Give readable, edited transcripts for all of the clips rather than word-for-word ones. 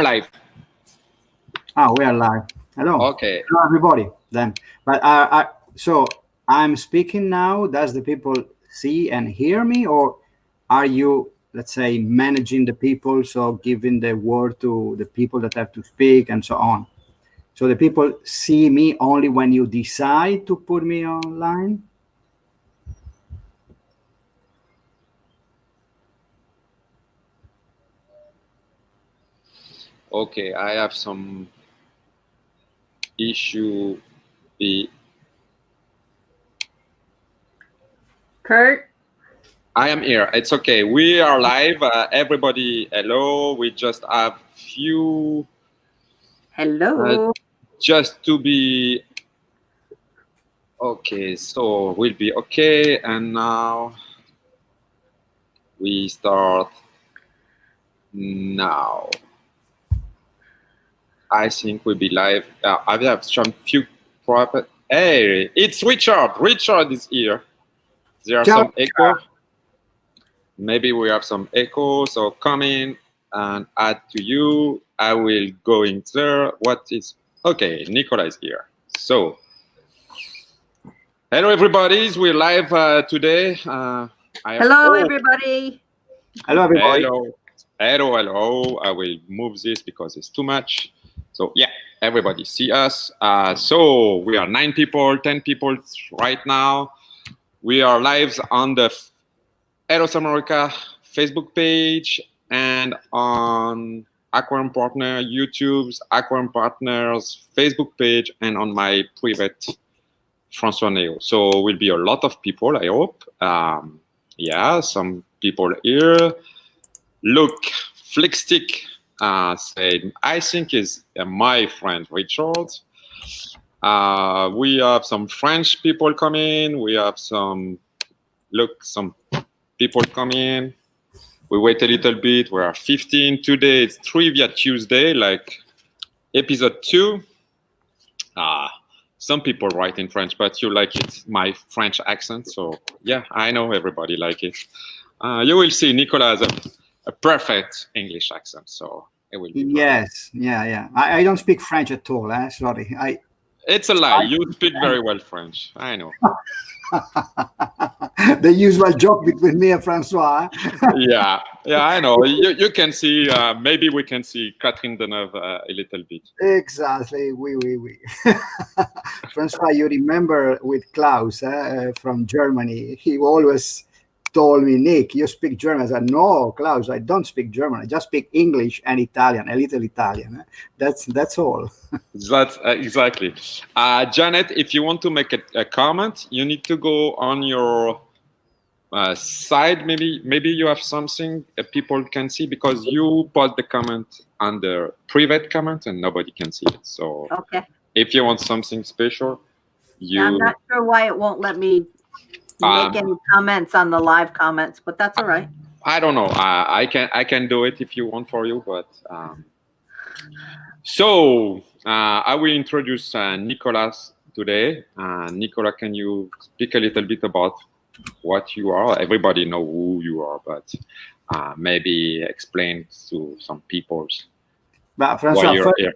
live. Ah, we are live. Hello. Okay. Hello, everybody. Then, but so I'm speaking now. Does the people see and hear me, or are you, let's say, managing the people, so giving the word to the people that have to speak and so on? So the people see me only when you decide to put me online? Okay, I have some issue. Kurt? I am here. It's okay. We are live. Everybody, hello. We just have few. Hello. Just to be okay. So we'll be okay. And now we start now. I think we'll be live. I have some few proper. Hey, it's Richard. Richard is here. There are some echo. Maybe we have some echo. So come in and add to you. I will go in there. What is okay? Nicola is here. So hello, everybody. We're live today. Hello, everybody. Hello, everybody. Hello. Hello. I will move this because it's too much. So yeah, everybody see us. So we are 9 people, 10 people right now. We are live on the ELOS America Facebook page and on Aquarium Partner YouTube's Aquarium Partners Facebook page and on my private François Neo. So will be a lot of people, I hope. Yeah, some people here. Look, Flickstick said, I think is my friend Richard. We have some French people coming. We have some people come in. We wait a little bit. We are 15 today. It's Trivia Tuesday, like episode 2. Some people write in French, but you like it, my French accent. So yeah, I know everybody like it. You will see Nicola has a perfect English accent, so it will be yes, perfect. Yeah. I don't speak French at all. Sorry, It's a lie. You speak very well French. I know. The usual joke between me and Francois. yeah, I know. You can see. Maybe we can see Catherine Deneuve a little bit. Exactly. Oui. Francois, you remember with Klaus from Germany? He always told me, Nick, you speak German. I said, no, Klaus, I don't speak German. I just speak English and Italian, a little Italian. That's all. That's exactly. Janet, if you want to make a comment, you need to go on your side. Maybe you have something people can see because you post the comment under private comment and nobody can see it. So okay. If you want something special, I'm not sure why it won't let me make any comments on the live comments, but that's all right. I don't know. I can do it if you want for you, but so I will introduce Nicolas today. Nicola, can you speak a little bit about what you are? Everybody know who you are, but maybe explain to some people why you're here.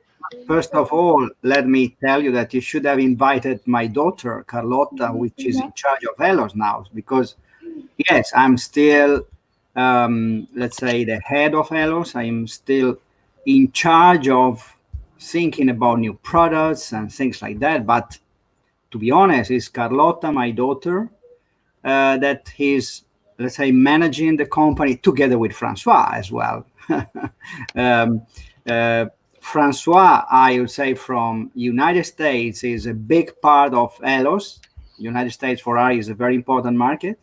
First of all, let me tell you that you should have invited my daughter, Carlotta, which is in charge of ELOS now, because, yes, I'm still, let's say, the head of ELOS. I'm still in charge of thinking about new products and things like that. But to be honest, it's Carlotta, my daughter, that is, let's say, managing the company together with Francois as well. Francois, I would say, from United States is a big part of ELOS. United States for us is a very important market.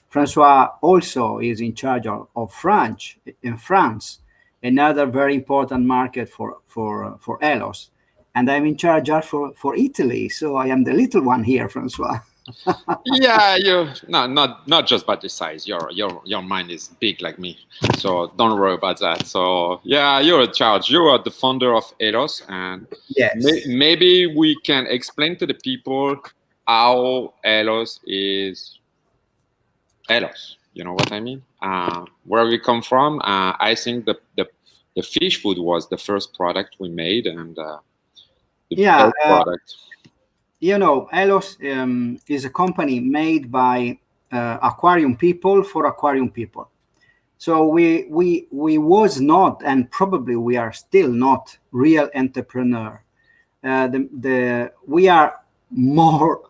Francois also is in charge of France, another very important market for ELOS. And I'm in charge for Italy. So I am the little one here, Francois. Yeah, you not just by the size. Your mind is big like me, so don't worry about that. So yeah, you're in charge. You are the founder of ELOS, and yes, maybe we can explain to the people how ELOS is ELOS. You know what I mean? Where we come from. I think the the fish food was the first product we made, and the yeah, product. You know, ELOS is a company made by aquarium people for aquarium people. So we was not, and probably we are still not, real entrepreneur. We are more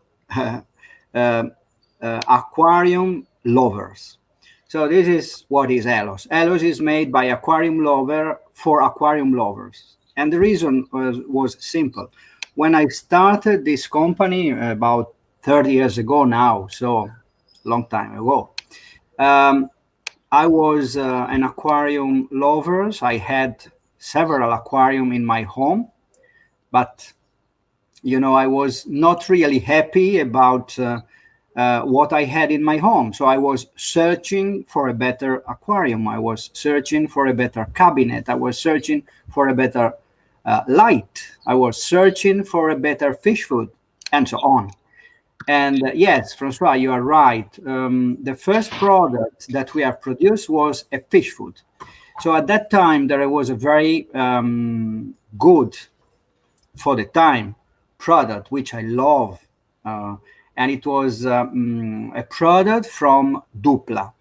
aquarium lovers. So this is what is ELOS. ELOS is made by aquarium lover for aquarium lovers, and the reason was simple. When I started this company about 30 years ago now, so long time ago, I was an aquarium lover. I had several aquarium in my home, but you know, I was not really happy about what I had in my home. So I was searching for a better aquarium. I was searching for a better cabinet. I was searching for a better light. I was searching for a better fish food, and so on. And yes, Francois, you are right. The first product that we have produced was a fish food. So at that time, there was a very good, for the time, product, which I love. And it was a product from Dupla.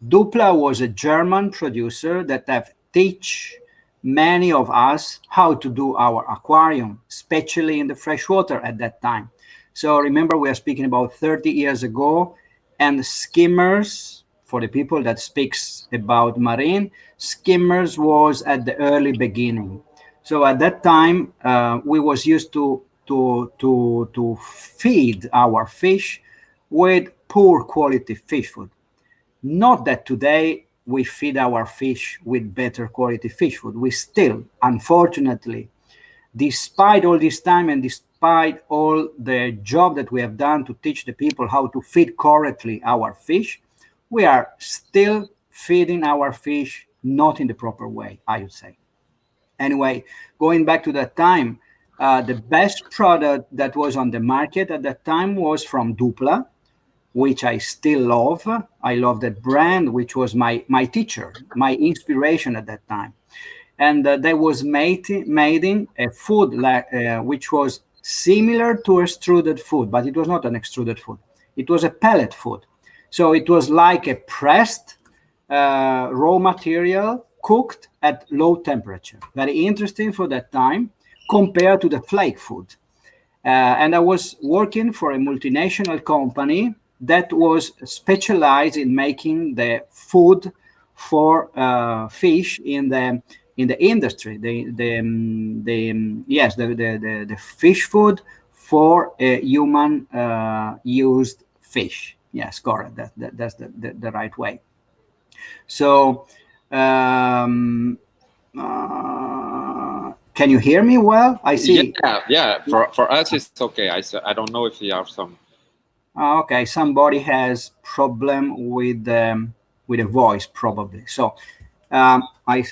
Dupla was a German producer that have teach many of us how to do our aquarium, especially in the freshwater at that time. So remember, we are speaking about 30 years ago, and skimmers, for the people that speaks about marine, skimmers was at the early beginning. So at that time, we was used to feed our fish with poor quality fish food. Not that today we feed our fish with better quality fish food. We still, unfortunately, despite all this time and despite all the job that we have done to teach the people how to feed correctly our fish, we are still feeding our fish not in the proper way, I would say. Anyway, going back to that time, the best product that was on the market at that time was from Dupla, which I still love. I love that brand, which was my teacher, my inspiration at that time. And they was made in a food which was similar to extruded food, but it was not an extruded food. It was a pellet food. So it was like a pressed raw material cooked at low temperature. Very interesting for that time compared to the flake food. And I was working for a multinational company that was specialized in making the food for fish in the industry. The fish food for human used fish. Yes, correct. That's the right way. So, can you hear me well? I see. Yeah. For us, it's okay. I don't know if you have some. Okay, somebody has problem with the voice probably. So,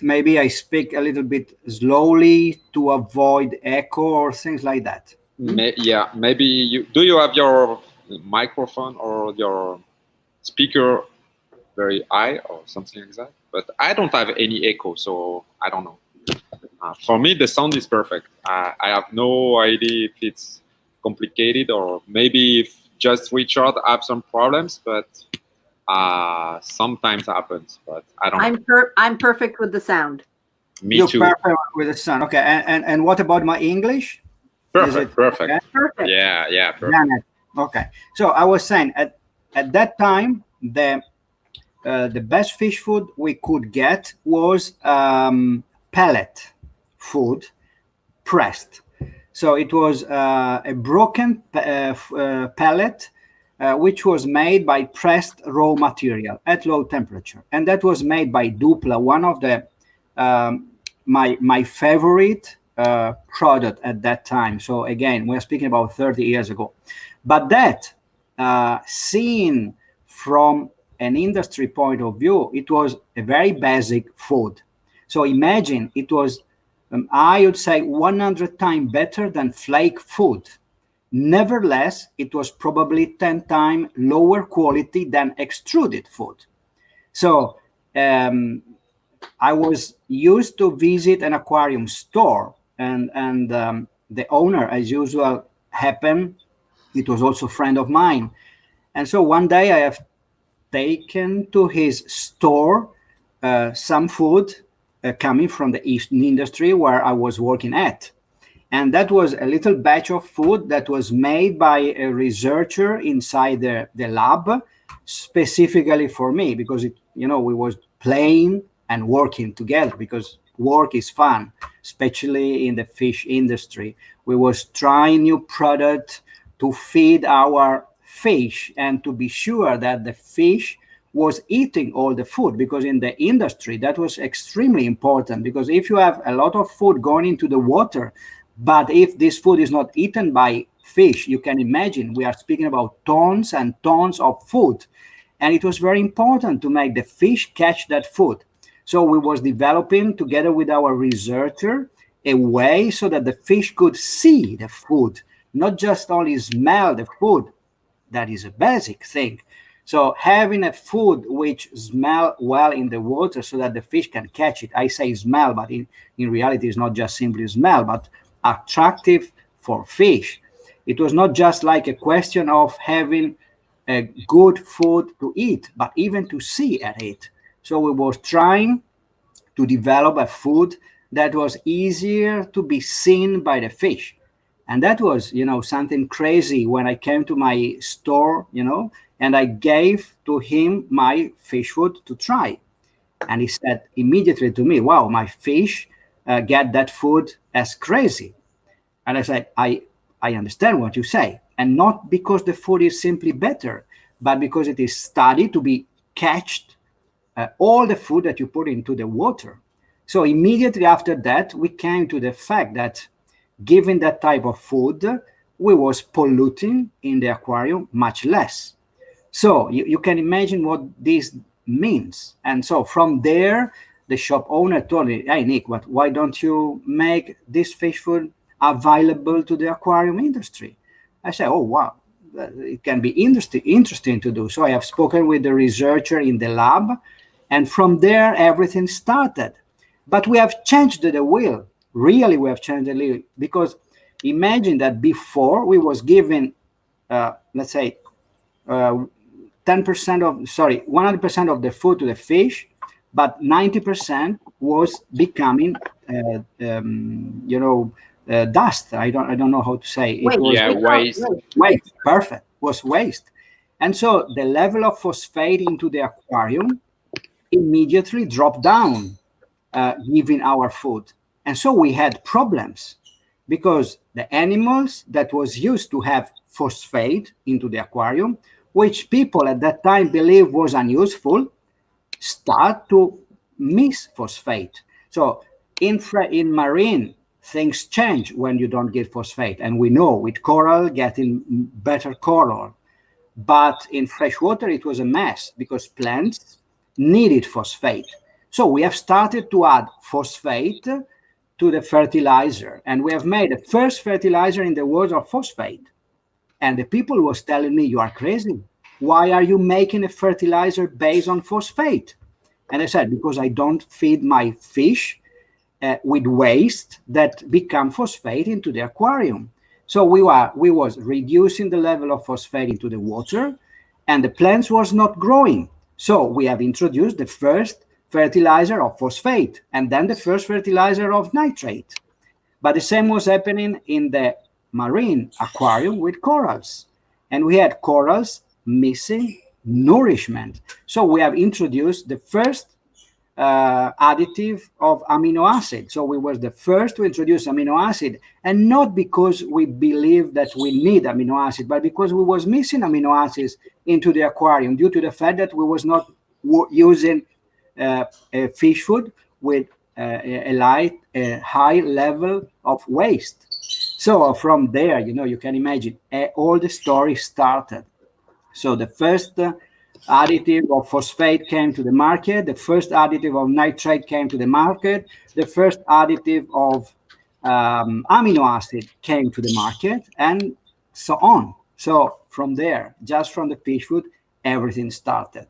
maybe I speak a little bit slowly to avoid echo or things like that. Yeah, maybe you have your microphone or your speaker very high or something like that? But I don't have any echo, so I don't know. For me, the sound is perfect. I have no idea if it's complicated or maybe if just Richard have some problems, but sometimes happens. But I don't know. I'm perfect with the sound. Me You're too. Perfect with the sound. Okay, and what about my English? Perfect. Perfect. Yeah, perfect. Okay. So I was saying at that time the best fish food we could get was pellet food pressed. So it was a broken pellet which was made by pressed raw material at low temperature, and that was made by Dupla, one of the my favorite product at that time. So again, we're speaking about 30 years ago, but that seen from an industry point of view, it was a very basic food. So imagine it was, I would say, 100 times better than flake food. Nevertheless, it was probably 10 times lower quality than extruded food. So I was used to visit an aquarium store, and the owner, as usual, happened. It was also a friend of mine, and so one day I have taken to his store some food coming from the Eastern industry where I was working at. And that was a little batch of food that was made by a researcher inside the lab, specifically for me, because we was playing and working together, because work is fun, especially in the fish industry. We was trying new product to feed our fish and to be sure that the fish was eating all the food, because in the industry that was extremely important, because if you have a lot of food going into the water, but if this food is not eaten by fish, you can imagine we are speaking about tons and tons of food, and it was very important to make the fish catch that food. So we was developing together with our researcher a way so that the fish could see the food, not just only smell the food. That is a basic thing. So having a food which smell well in the water so that the fish can catch it. I say smell, but in reality it's not just simply smell, but attractive for fish. It was not just like a question of having a good food to eat, but even to see at it. So we were trying to develop a food that was easier to be seen by the fish. And that was, something crazy when I came to my store, and I gave to him my fish food to try. And he said immediately to me, wow, my fish get that food as crazy. And I said, I understand what you say. And not because the food is simply better, but because it is studied to be catched all the food that you put into the water. So immediately after that, we came to the fact that given that type of food, we was polluting in the aquarium much less. So you can imagine what this means. And so from there, the shop owner told me, hey, Nick, but why don't you make this fish food available to the aquarium industry? I said, oh, wow, it can be interesting to do. So I have spoken with the researcher in the lab, and from there, everything started. But we have changed the wheel. Really, we have changed the wheel, because imagine that before we was given, let's say, 100% of the food to the fish, but 90% was becoming, dust. I don't know how to say it. Waste. Waste. Perfect. Was waste. And so the level of phosphate into the aquarium immediately dropped down, given our food. And so we had problems, because the animals that was used to have phosphate into the aquarium, which people at that time believed was unuseful, start to miss phosphate. So in marine, things change when you don't get phosphate. And we know with coral getting better coral. But in freshwater, it was a mess, because plants needed phosphate. So we have started to add phosphate to the fertilizer. And we have made the first fertilizer in the world of phosphate. And the people was telling me, you are crazy. Why are you making a fertilizer based on phosphate? And I said, because I don't feed my fish with waste that become phosphate into the aquarium. So we was reducing the level of phosphate into the water, and the plants was not growing. So we have introduced the first fertilizer of phosphate, and then the first fertilizer of nitrate. But the same was happening in the marine aquarium with corals. And we had corals missing nourishment. So we have introduced the first additive of amino acid. So we were the first to introduce amino acid, and not because we believe that we need amino acid, but because we was missing amino acids into the aquarium due to the fact that we was not using a fish food with a high level of waste. So from there, you can imagine all the story started. So the first additive of phosphate came to the market. The first additive of nitrate came to the market. The first additive of amino acid came to the market, and so on. So from there, just from the fish food, everything started.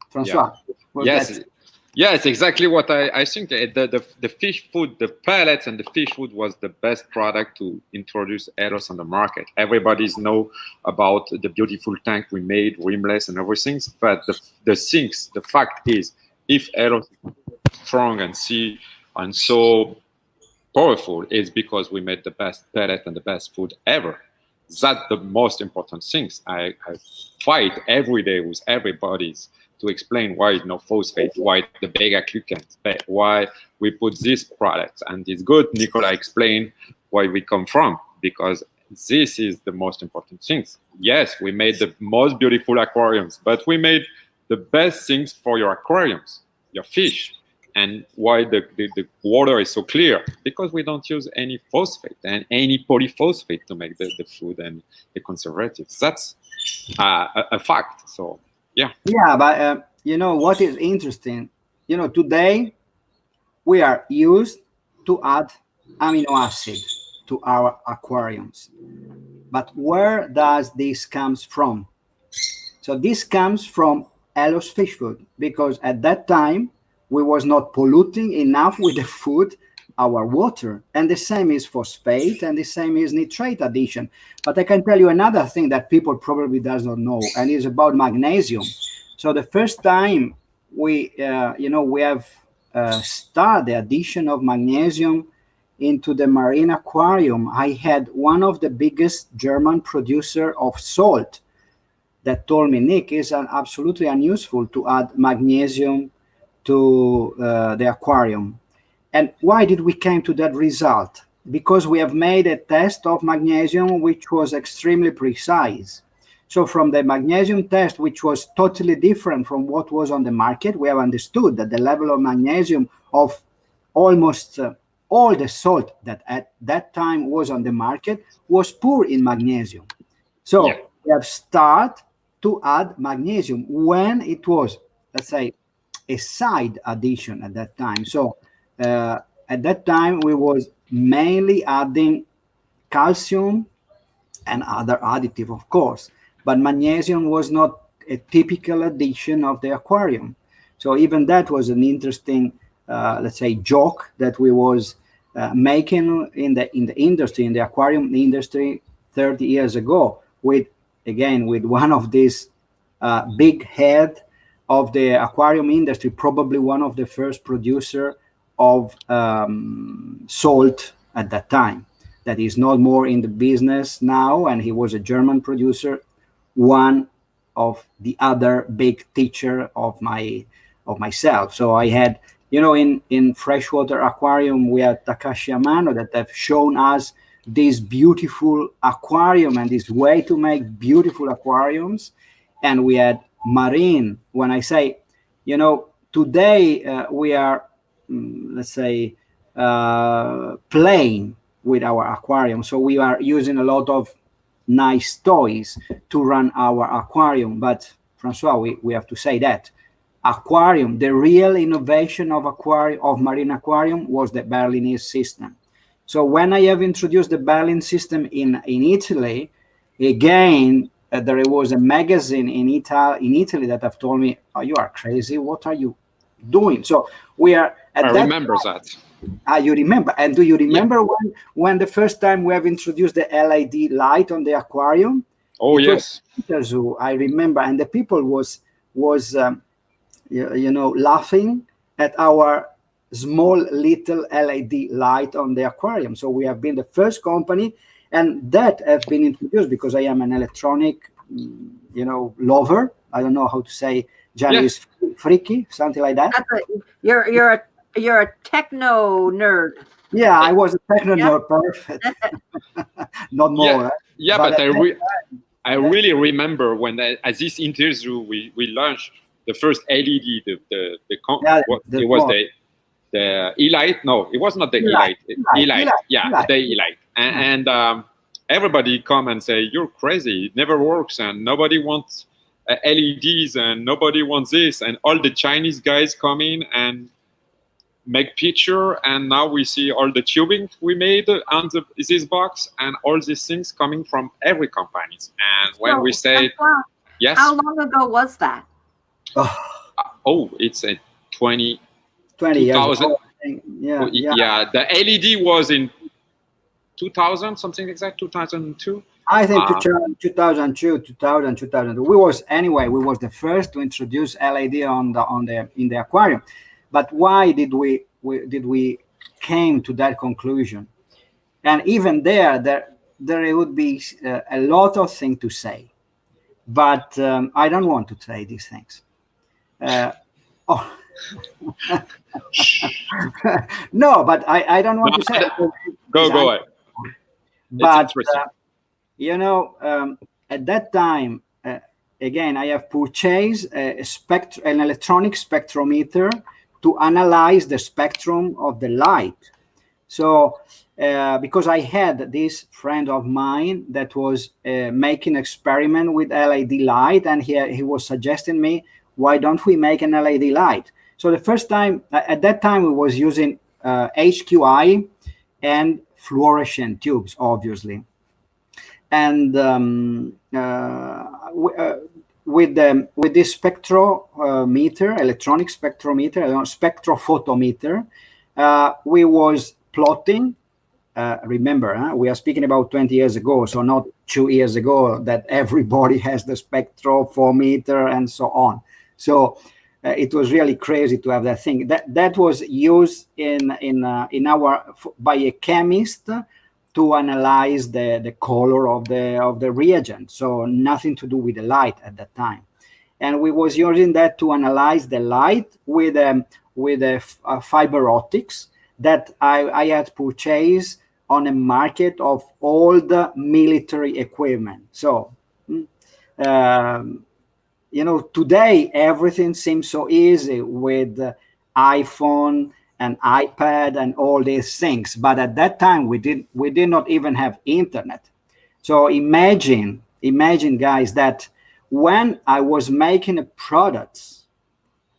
Francois? Yes. Yes, exactly what I think. The fish food, the pellets and the fish food was the best product to introduce ELOS on the market. Everybody's know about the beautiful tank we made, rimless and everything. But the fact is, if ELOS is strong and so powerful, it's because we made the best pellet and the best food ever. That's the most important things. I fight every day with everybody's to explain why no phosphate, why the beta glucans, why we put this product. And it's good Nicola explained where we come from, because this is the most important things. Yes, we made the most beautiful aquariums, but we made the best things for your aquariums, your fish. And why the water is so clear? Because we don't use any phosphate and any polyphosphate to make the food and the conservatives. That's a fact. So, yeah. Yeah, but you know what is interesting? You know, today we are used to add amino acid to our aquariums. But where does this comes from? So this comes from ELOS fish food, because at that time we was not polluting enough with the food our water, and the same is phosphate, and the same is nitrate addition. But I can tell you another thing that people probably does not know, and is about magnesium. So the first time we we have started the addition of magnesium into the marine aquarium, I had one of the biggest German producer of salt that told me, Nick, it's absolutely unuseful to add magnesium to the aquarium. And why did we came to that result? Because we have made a test of magnesium which was extremely precise. So from the magnesium test, which was totally different from what was on the market, we have understood that the level of magnesium of almost all the salt that at that time was on the market was poor in magnesium. So we have started to add magnesium when it was, let's say, a side addition at that time. So at that time, we was mainly adding calcium and other additive, of course, but magnesium was not a typical addition of the aquarium. So even that was an interesting, let's say, joke that we was making in the industry, in the aquarium industry 30 years ago, with one of these big head of the aquarium industry, probably one of the first producer of salt at that time, that is not more in the business now, and he was a German producer, one of the other big teacher of myself. So I had, in freshwater aquarium, we had Takashi Amano that have shown us this beautiful aquarium and this way to make beautiful aquariums. And we had marine. When I say, today we are, let's say, playing with our aquarium. So we are using a lot of nice toys to run our aquarium. But Francois, we have to say that aquarium, the real innovation of marine aquarium was the Berlinese system. So when I have introduced the Berlin system in Italy, again, there was a magazine in Italy that have told me, "Oh, you are crazy. What are you doing?" So we are at I remember that. You remember? And do you remember when the first time we have introduced the LED light on the aquarium? Oh, yes. I remember, and the people was laughing at our small little LED light on the aquarium. So we have been the first company, and that have been introduced because I am an electronic, lover. I don't know how to say. Japanese freaky, something like that. You're a techno nerd. Yeah, I was a techno nerd, perfect. Not more. But I really remember when at this interview we launched the first LED, it was the E-Light. No, it was not the E-Light. E-Light. Yeah, the E-Light. And everybody come and say, "You're crazy. It never works, and nobody wants LEDs, and nobody wants this." And all the Chinese guys come in and make picture, and now we see all the tubing we made on this box, and all these things coming from every company. And when we say, yes, how long ago was that? Oh, it's a 20 20 years ago. Yeah. The LED was in 2000, something like that, 2002. I think 2002, 2002. We was the first to introduce LED in the aquarium. But why did we came to that conclusion? And even there would be a lot of things to say, but I don't want to say these things. No, but I don't want to say. Go ahead. But at that time, again, I have purchased an electronic spectrometer to analyze the spectrum of the light. So, because I had this friend of mine that was making an experiment with LED light, and he was suggesting me, why don't we make an LED light? So the first time, at that time, we was using HQI and fluorescent tubes, obviously. And with this spectrometer, electronic spectrometer, spectrophotometer, we was plotting. Remember, we are speaking about 20 years ago, so not 2 years ago that everybody has the spectrophotometer and so on. So it was really crazy to have that thing. That was used by a chemist to analyze the color of the reagent. So nothing to do with the light at that time. And we was using that to analyze the light with fiber optics that I had purchased on a market of all the military equipment. So, today everything seems so easy with iPhone and iPad and all these things. But at that time, we did not even have internet. So imagine, guys, that when I was making a product,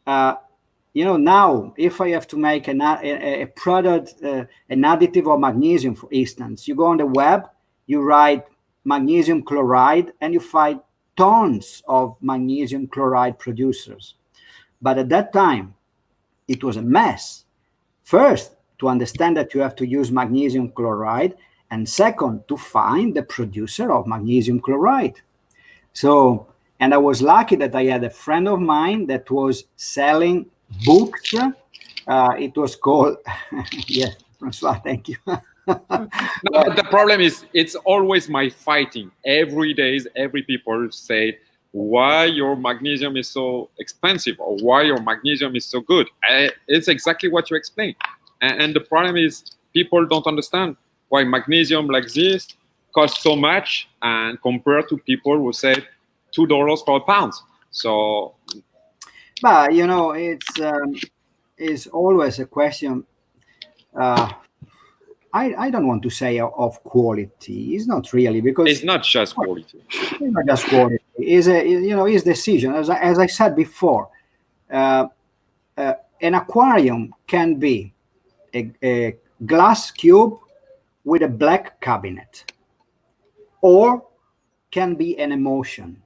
now if I have to make a product, an additive of magnesium, for instance, you go on the web, you write magnesium chloride, and you find tons of magnesium chloride producers. But at that time, it was a mess. First, to understand that you have to use magnesium chloride, and second, to find the producer of magnesium chloride. So, and I was lucky that I had a friend of mine that was selling books. It was called, yes, Francois, thank you. No, the problem is, it's always my fighting. Every day, every people say, why your magnesium is so expensive, or why your magnesium is so good. It's exactly what you explained. And the problem is, people don't understand why magnesium like this costs so much, and compared to people who say $2 for a pound. So, but it's always a question. I don't want to say of quality. It's not really, because it's not just quality. It's not just quality. It's decision. As I said before, an aquarium can be a glass cube with a black cabinet, or can be an emotion.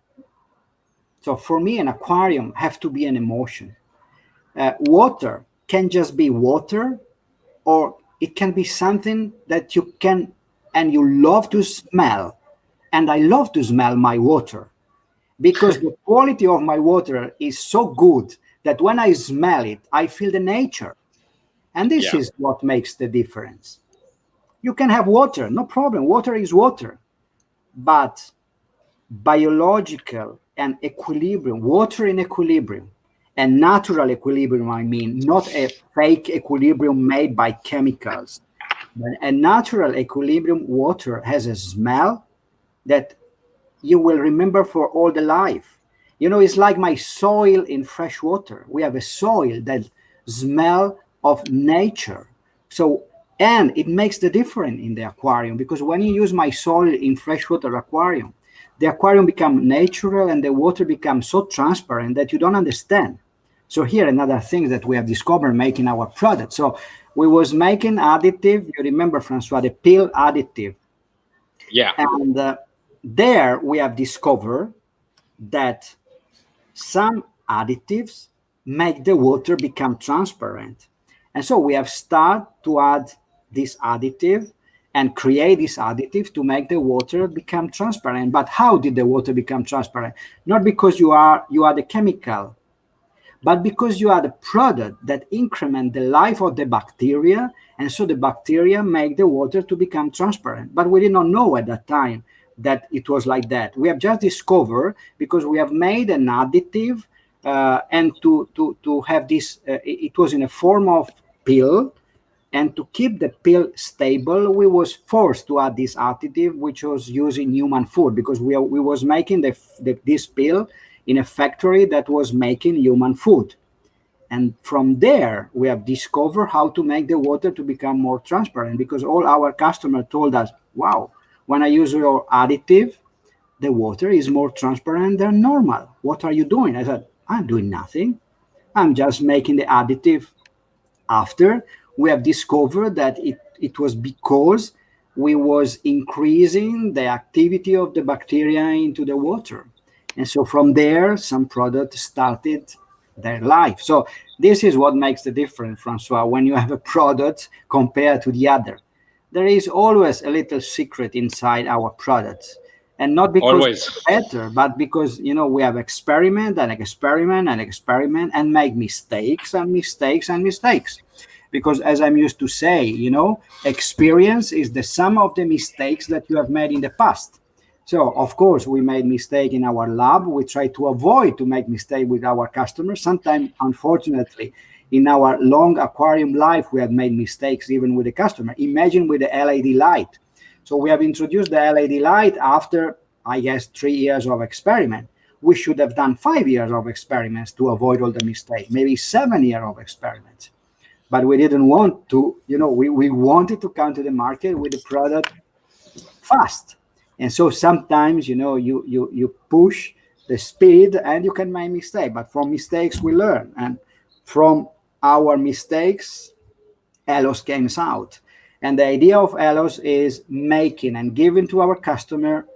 So for me, an aquarium have to be an emotion. Water can just be water, or it can be something that you can and you love to smell. And I love to smell my water, because the quality of my water is so good that when I smell it, I feel the nature. And this is what makes the difference. You can have water, no problem. Water is water. But biological and equilibrium, water in equilibrium, and natural equilibrium, I mean, not a fake equilibrium made by chemicals. But a natural equilibrium water has a smell that you will remember for all the life. It's like my soil in fresh water. We have a soil that smell of nature. So, and it makes the difference in the aquarium, because when you use my soil in freshwater aquarium, the aquarium becomes natural and the water becomes so transparent that you don't understand. So here, another thing that we have discovered making our product. So we was making additive. You remember, Francois, the pill additive. Yeah. And there we have discovered that some additives make the water become transparent. And so we have started to add this additive and create this additive to make the water become transparent. But how did the water become transparent? Not because you are the chemical, but because you are the product that increment the life of the bacteria, and so the bacteria make the water to become transparent. But we did not know at that time that it was like that. We have just discovered because we have made an additive, and to have this, it was in a form of pill, and to keep the pill stable, we was forced to add this additive, which was using human food, because we was making this pill in a factory that was making human food. And from there, we have discovered how to make the water to become more transparent, because all our customers told us, wow, when I use your additive, the water is more transparent than normal. What are you doing? I said, I'm doing nothing. I'm just making the additive. After we have discovered that it was because we was increasing the activity of the bacteria into the water. And so from there, some products started their life. So this is what makes the difference, Francois, when you have a product compared to the other. There is always a little secret inside our products. And not because it's better, but because, you know, we have experiment and experiment and experiment and make mistakes and mistakes and mistakes. Because as I'm used to say, you know, experience is the sum of the mistakes that you have made in the past. So, of course, we made mistake in our lab. We try to avoid to make mistake with our customers. Sometimes, unfortunately, in our long aquarium life, we have made mistakes even with the customer. Imagine with the LED light. So we have introduced the LED light after, I guess, 3 years of experiment. We should have done 5 years of experiments to avoid all the mistakes, maybe 7 years of experiments. But we didn't want to, you know, we wanted to come to the market with the product fast. And so sometimes, you know, you push the speed and you can make mistakes. But from mistakes, we learn. And from our mistakes, ELOS came out. And the idea of ELOS is making and giving to our customer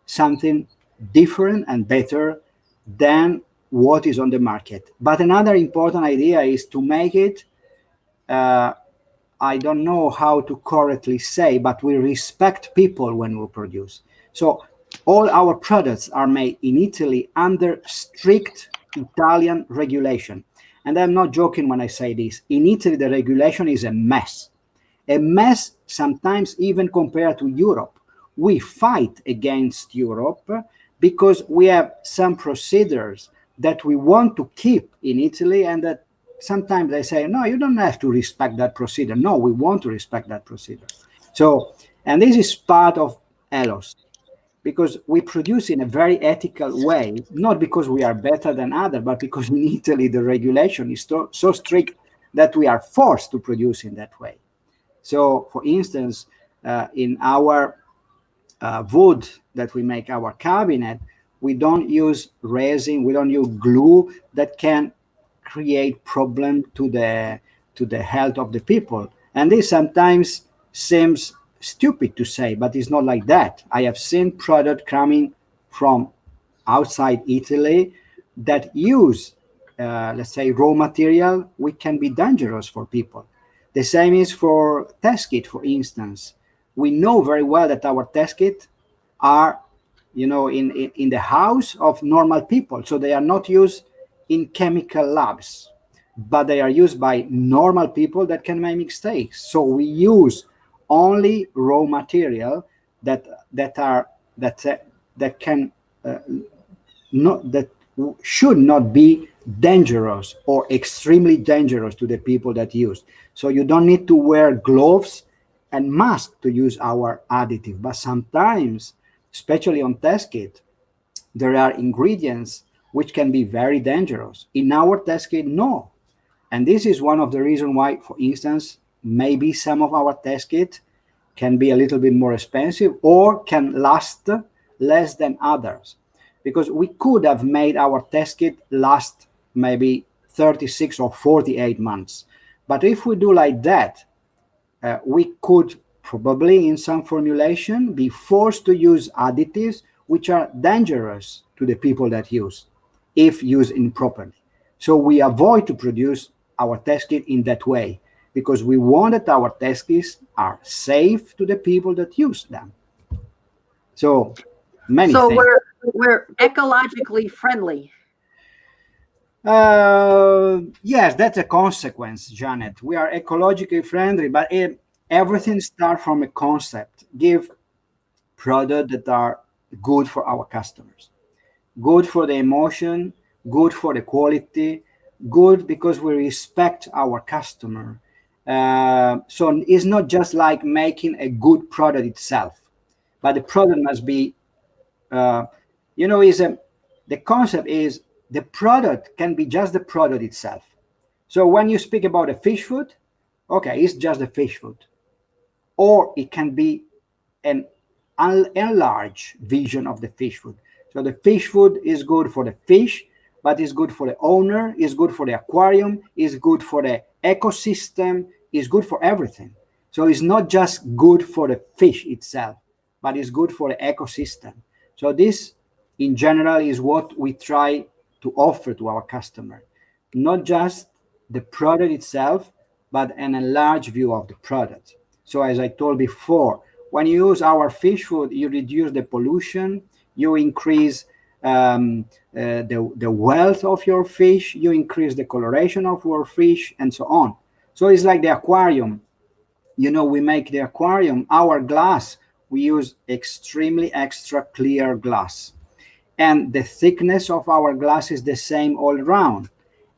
something different and better than what is on the market. But another important idea is to make it, I don't know how to correctly say, but we respect people when we produce. So all our products are made in Italy under strict Italian regulation. And I'm not joking when I say this. In Italy, the regulation is a mess. A mess sometimes even compared to Europe. We fight against Europe because we have some procedures that we want to keep in Italy, and that sometimes they say, no, you don't have to respect that procedure. No, we want to respect that procedure. So, and this is part of ELOS, because we produce in a very ethical way, not because we are better than others, but because in Italy the regulation is so strict that we are forced to produce in that way. So, for instance, in our wood that we make our cabinet, we don't use resin, we don't use glue that can create problem to the health of the people. And this sometimes seems stupid to say, but it's not like that. I have seen product coming from outside Italy that use, let's say, raw material which can be dangerous for people. The same is for test kit, for instance. We know very well that our test kit are, you know, in the house of normal people. So they are not used in chemical labs, but they are used by normal people that can make mistakes. So we use only raw material that should not be dangerous or extremely dangerous to the people that use. So you don't need to wear gloves and mask to use our additive. But sometimes, especially on test kit, there are ingredients which can be very dangerous. In our test kit, no. And this is one of the reasons why, for instance, maybe some of our test kit can be a little bit more expensive or can last less than others. Because we could have made our test kit last maybe 36 or 48 months. But if we do like that, we could probably in some formulation be forced to use additives which are dangerous to the people that use, if used improperly. So we avoid to produce our test kit in that way. because we want that our test kits are safe to the people that use them. So many so things. we're ecologically friendly. Yes, that's a consequence, Janet. We are ecologically friendly, but everything starts from a concept. Give products that are good for our customers, good for the emotion, good for the quality, good because we respect our customer. So it's not just like making a good product itself, but the product must be, the concept is the product can be just the product itself. So when you speak about a fish food, okay, it's just a fish food. Or it can be an enlarged vision of the fish food. So the fish food is good for the fish, but it's good for the owner, it's good for the aquarium, it's good for the ecosystem, it's good for everything. So it's not just good for the fish itself, but it's good for the ecosystem. So this, in general, is what we try to offer to our customer. Not just the product itself, but an enlarged view of the product. So as I told before, when you use our fish food, you reduce the pollution, you increase the wealth of your fish, you increase the coloration of your fish, and so on. So it's like the aquarium. We make the aquarium, our glass, we use extremely extra clear glass. And the thickness of our glass is the same all around.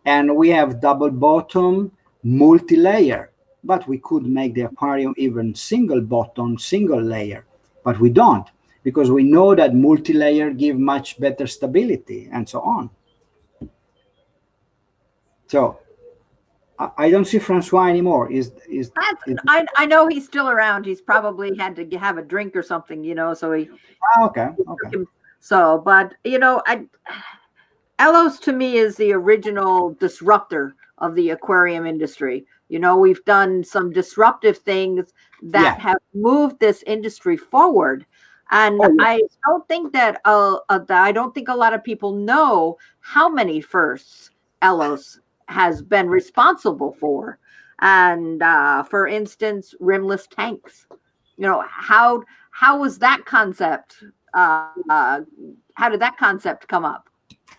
And we have double bottom, multi-layer. But we could make the aquarium even single bottom, single layer. But we don't, because we know that multi-layer give much better stability and so on. So I don't see Francois anymore. I know he's still around. He's probably had to have a drink or something, so he. Okay. So, but ELOS to me is the original disruptor of the aquarium industry. We've done some disruptive things that have moved this industry forward. And I don't think that I don't think a lot of people know how many firsts ELOS has been responsible for. And for instance, rimless tanks. How was that concept? How did that concept come up?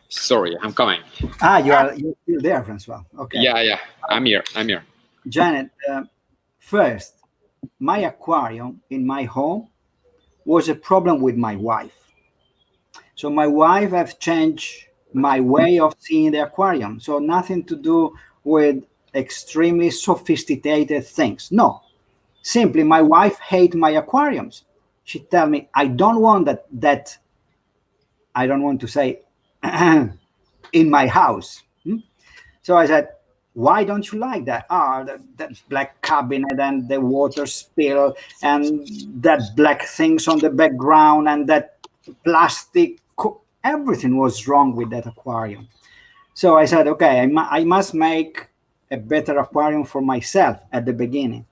Sorry, I'm coming. You're still there, Francois. Okay. Yeah. I'm here. Janet, first, my aquarium in my home was a problem with my wife. So my wife has changed my way of seeing the aquarium. So nothing to do with extremely sophisticated things. No, simply my wife hates my aquariums. She tell me, I don't want that I don't want to say in my house. So I said, why don't you like that? That black cabinet and the water spill and that black things on the background and that plastic, everything was wrong with that aquarium. So I said, okay, I must make a better aquarium for myself at the beginning.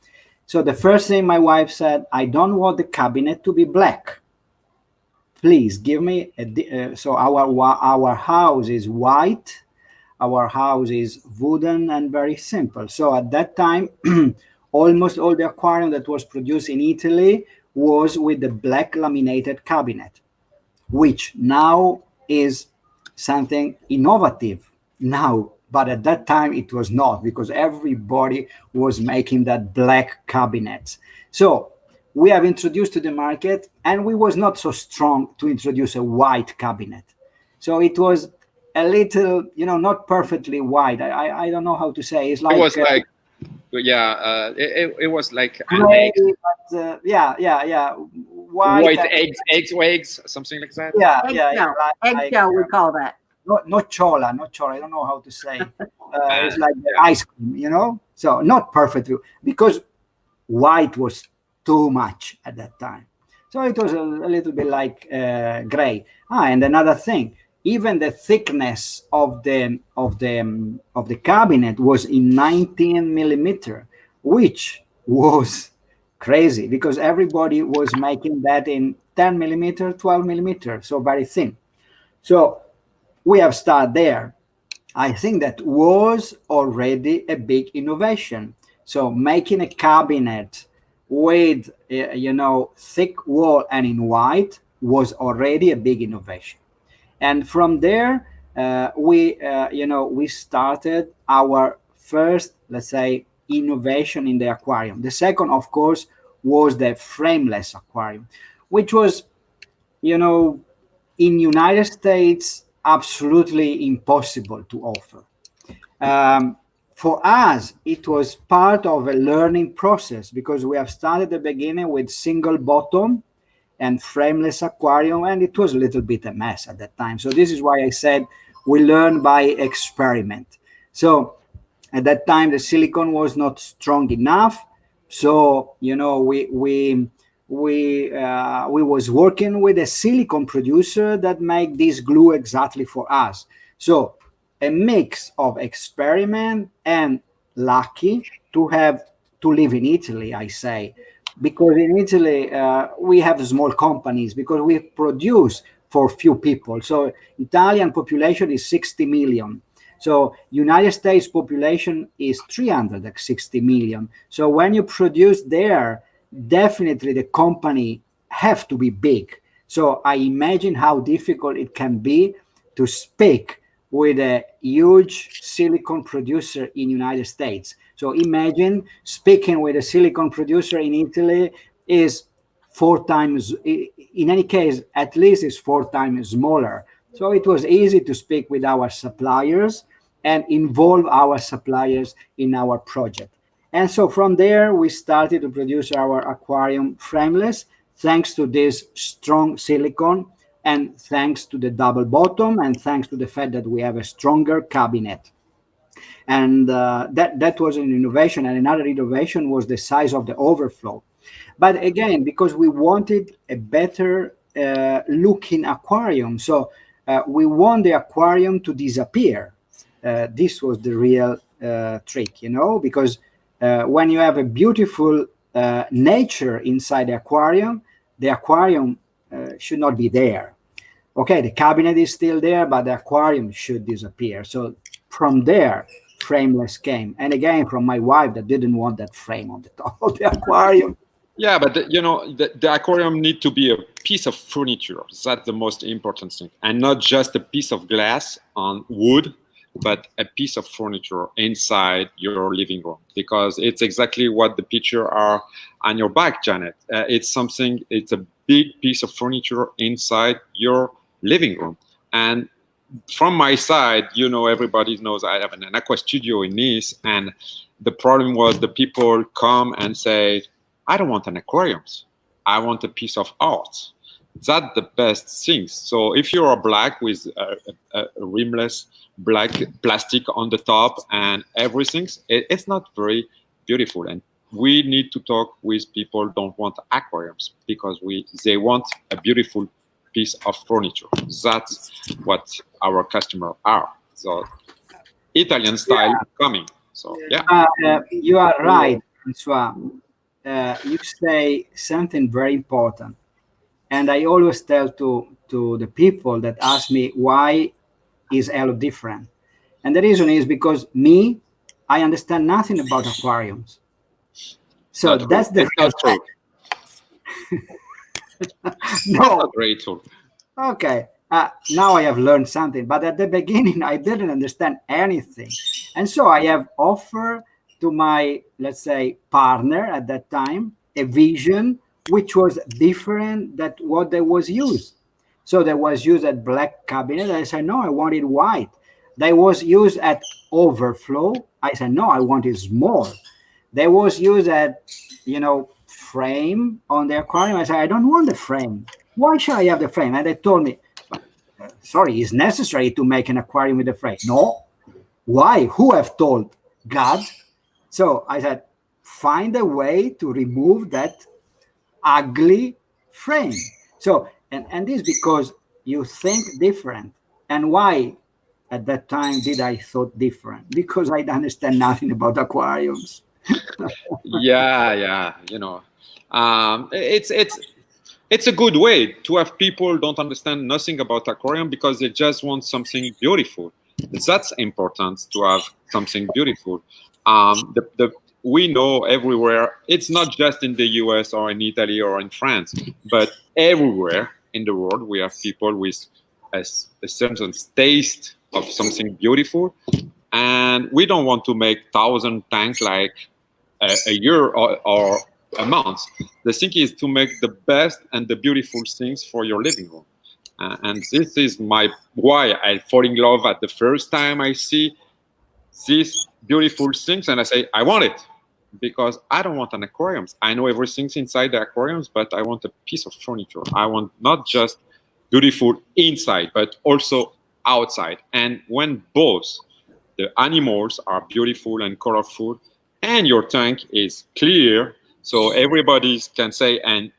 So the first thing my wife said, I don't want the cabinet to be black. Please give me so our house is white. Our house is wooden and very simple. So at that time, almost all the aquarium that was produced in Italy was with the black laminated cabinet, which now is something innovative now. But at that time, it was not, because everybody was making that black cabinet. So we have introduced to the market, and we was not so strong to introduce a white cabinet. So it was a little, not perfectly white. I don't know how to say. It's like it was like, it was like gray, but, white eggs, something like that. Eggshell, we call that. Not chola. I don't know how to say. It's like ice cream, So not perfectly, because white was too much at that time. So it was a little bit like gray. And another thing, even the thickness of the cabinet was in 19 millimeter, which was crazy because everybody was making that in 10 millimeter, 12 millimeter, so very thin. So we have started there. I think that was already a big innovation, So making a cabinet with, you know, thick wall and in white was already a big innovation. And from there, you know, we started our first, let's say, innovation in the aquarium. The second, of course, was the frameless aquarium, which was, you know, in United States, absolutely impossible to offer. For us, it was part of a learning process because we have started at the beginning with single bottom and frameless aquarium, and it was a little bit a mess at that time. So this is why I said we learn by experiment. So at that time, the silicone was not strong enough. So, you know, we was working with a silicone producer that make this glue exactly for us. So a mix of experiment and lucky to live in Italy, I say, because in Italy we have small companies because we produce for few people. So Italian population is 60 million. So United States population is 360 million. So when you produce there, definitely the company have to be big. So I imagine how difficult it can be to speak with a huge silicone producer in United States. So imagine speaking with a silicone producer in Italy is 4 times, in any case, at least is 4 times smaller. So it was easy to speak with our suppliers and involve our suppliers in our project. And so from there, we started to produce our aquarium frameless, thanks to this strong silicone and thanks to the double bottom and thanks to the fact that we have a stronger cabinet. And that was an innovation. And another innovation was the size of the overflow. But again, because we wanted a better looking aquarium, so we want the aquarium to disappear. This was the real trick, you know, because when you have a beautiful nature inside the aquarium should not be there. Okay, the cabinet is still there, but the aquarium should disappear. So from there, frameless came. And again, from my wife that didn't want that frame on the top of the aquarium. Yeah, but you know, the aquarium need to be a piece of furniture. That's the most important thing. And not just a piece of glass on wood, but a piece of furniture inside your living room. Because it's exactly what the picture are on your back, Janet. It's a big piece of furniture inside your living room. And from my side, you know, everybody knows I have an aqua studio in Nice, and the problem was the people come and say, I don't want an aquarium. I want a piece of art. That's the best thing. So if you are black with a rimless black plastic on the top and everything, it's not very beautiful. And we need to talk with people who don't want aquariums because they want a beautiful piece of furniture. That's what our customers are. So Italian style coming. So yeah. You are right, Francois. You say something very important. And I always tell to the people that ask me, why is ELOS different? And the reason is because I understand nothing about aquariums. So that's the not true. No. Grateful. Okay. Now I have learned something, but at the beginning I didn't understand anything. And so I have offered to my, let's say, partner at that time, a vision which was different than what there was used. So there was used at black cabinet. I said, no, I want it white. There was used at overflow. I said, no, I want it small. There was used at, you know, frame on the aquarium. I said, I don't want the frame. Why should I have the frame? And they told me, sorry, it's necessary to make an aquarium with a frame. No. Why? Who have told? God. So I said, find a way to remove that ugly frame. So, and this because you think different. And why at that time did I thought different? Because I understand nothing about aquariums. Yeah, you know, it's a good way to have people don't understand nothing about aquarium because they just want something beautiful. That's important to have something beautiful. we know everywhere, it's not just in the US or in Italy or in France, but everywhere in the world, we have people with a certain taste of something beautiful. And we don't want to make 1,000 tanks like a year or a month. The thing is to make the best and the beautiful things for your living room. And this is why I fall in love at the first time I see these beautiful things, and I say, I want it, because I don't want an aquarium. I know everything's inside the aquariums, but I want a piece of furniture. I want not just beautiful inside, but also outside. And when both the animals are beautiful and colorful, and your tank is clear, so everybody can say, and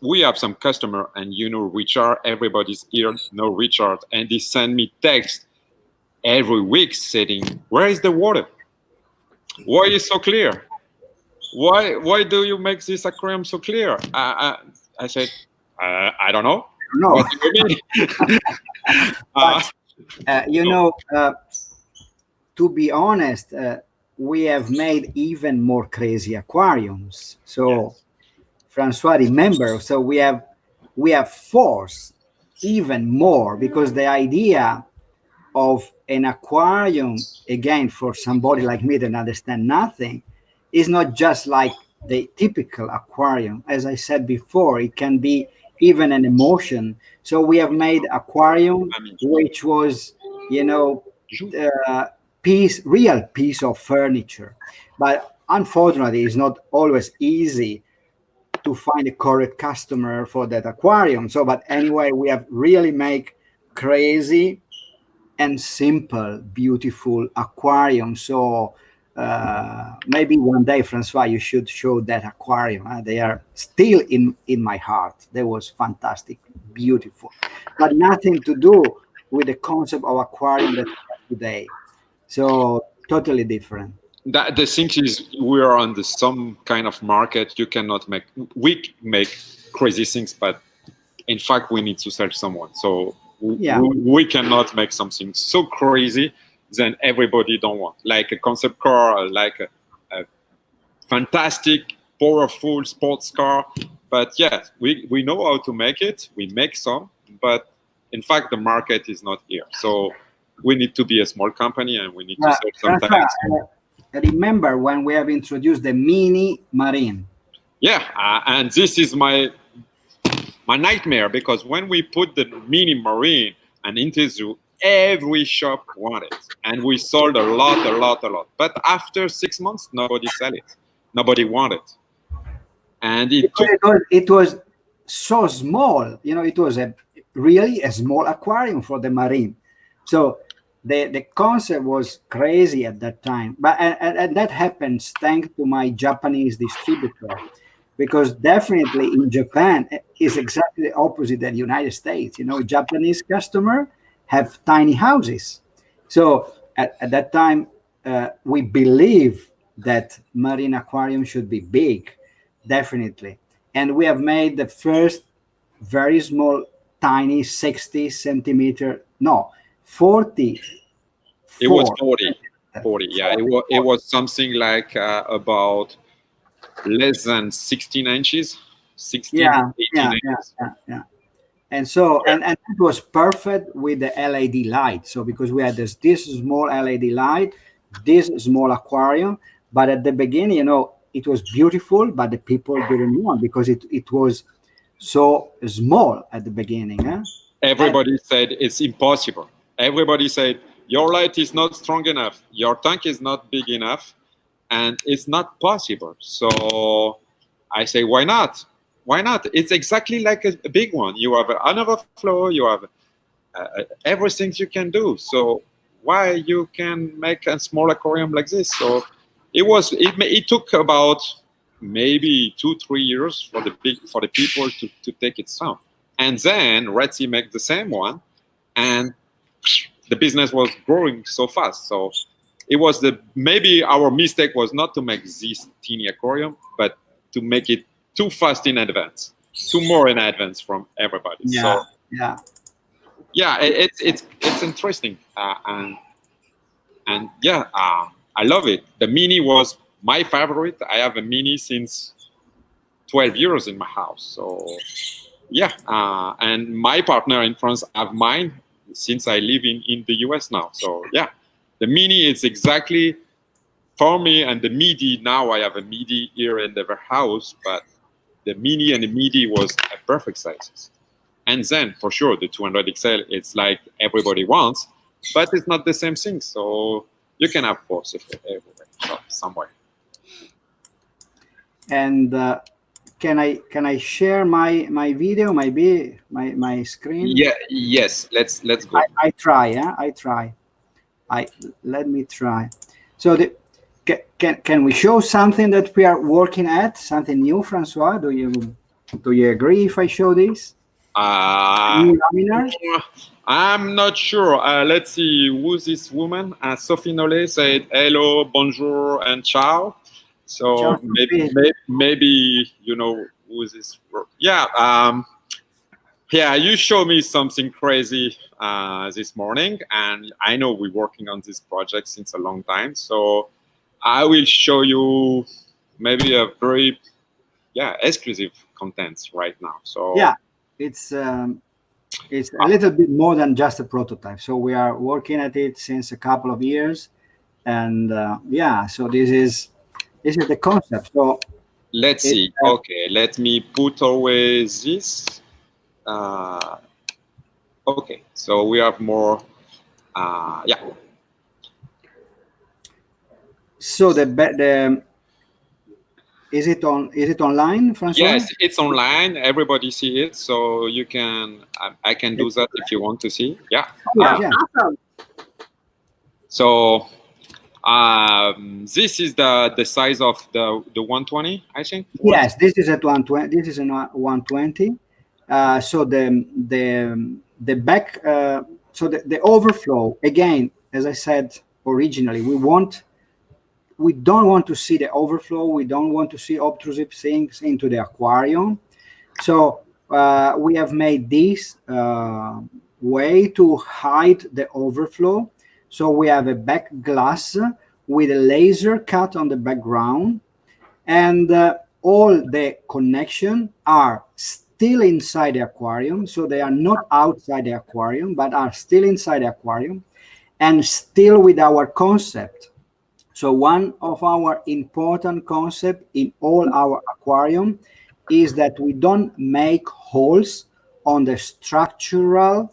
we have some customer, and Richard, everybody's here, know Richard, and they send me text every week saying, where is the water? Why is it so clear? Why do you make this aquarium so clear? I said, I don't know. No. What do you mean? But, to be honest, we have made even more crazy aquariums. So, yes. Francois, remember, so we have forced even more, because the idea of an aquarium, again, for somebody like me that understand nothing, is not just like the typical aquarium. As I said before, it can be even an emotion. So we have made aquarium, which was, real piece of furniture. But unfortunately, it's not always easy to find a correct customer for that aquarium. So, but anyway, we have really make crazy and simple, beautiful aquarium. So maybe one day, Francois, you should show that aquarium. They are still in my heart. They was fantastic, beautiful, but nothing to do with the concept of aquarium that we have today. So totally different. The thing is, we are on some kind of market. We make crazy things, but in fact, we need to sell someone. So we cannot make something so crazy then everybody don't want, like a concept car, like a fantastic, powerful sports car. But yes, we know how to make it. We make some, but in fact, the market is not here. So we need to be a small company, and we need to sell sometimes. Remember when we have introduced the mini marine? Yeah, and this is my nightmare, because when we put the mini marine and into zoo, every shop wanted it, and we sold a lot. But after 6 months, nobody sell it. Nobody wanted it. And it was so small. It was really a small aquarium for the marine. So the concept was crazy at that time. But and that happens thanks to my Japanese distributor, because definitely in Japan is exactly the opposite than the United States. Japanese customer have tiny houses. So at that time, we believe that marine aquarium should be big, definitely. And we have made the first very small, tiny 40. It was 40, yeah. It was something like about less than 16 inches, 18 inches. Yeah. And so, and it was perfect with the LED light. So because we had this small LED light, this small aquarium, but at the beginning, it was beautiful, but the people didn't want, because it was so small at the beginning. Everybody said it's impossible. Everybody said, your light is not strong enough, your tank is not big enough, and it's not possible. So I say, why not? Why not? It's exactly like a big one. You have an overflow, you have everything you can do. So why you can make a small aquarium like this? So it took about maybe 2-3 years for the people to take it some. And then Red Sea make the same one, and the business was growing so fast. So it was maybe our mistake was not to make this teeny aquarium, but to make it too fast in advance, too more in advance from everybody. It's interesting, and I love it. The mini was my favorite. I have a mini since 12 years in my house. So yeah, and my partner in France have mine since I live in the US now. So yeah, the mini is exactly for me, and the midi, now I have a midi here in the house, but the mini and the midi was a perfect sizes. And then for sure the 200 XL, it's like everybody wants, but it's not the same thing. So you can have both everywhere, so somewhere. And can I share my video, my screen? Yeah. Yes. Let's go. I try. Yeah, I try. Let me try. So can we show something that we are working at, something new, Francois? Do you agree if I show this? I'm not sure. Let's see. Who's this woman? Sophie Nollet said hello, bonjour, and ciao. So maybe you know who's this? Yeah. Yeah. You show me something crazy this morning, and I know we're working on this project since a long time. So I will show you maybe a very exclusive contents right now. So yeah, it's a little bit more than just a prototype. So we are working at it since a couple of years, and yeah, so this is the concept. So let's see. Okay, let me put away this. Okay, so we have more. Yeah. So is it online, Francois? Yes, it's online. Everybody see it, so you can. I can do that if you want to see. Yeah. Yeah. Awesome. So this is the size of the 120, I think. Yes, this is at 120. This is a 120. So the back. So the overflow, again, as I said originally, we don't want to see the overflow. We don't want to see obtrusive things into the aquarium. So we have made this way to hide the overflow. So we have a back glass with a laser cut on the background, and all the connections are still inside the aquarium. So they are not outside the aquarium, but are still inside the aquarium and still with our concept. So one of our important concepts in all our aquarium is that we don't make holes on the structural,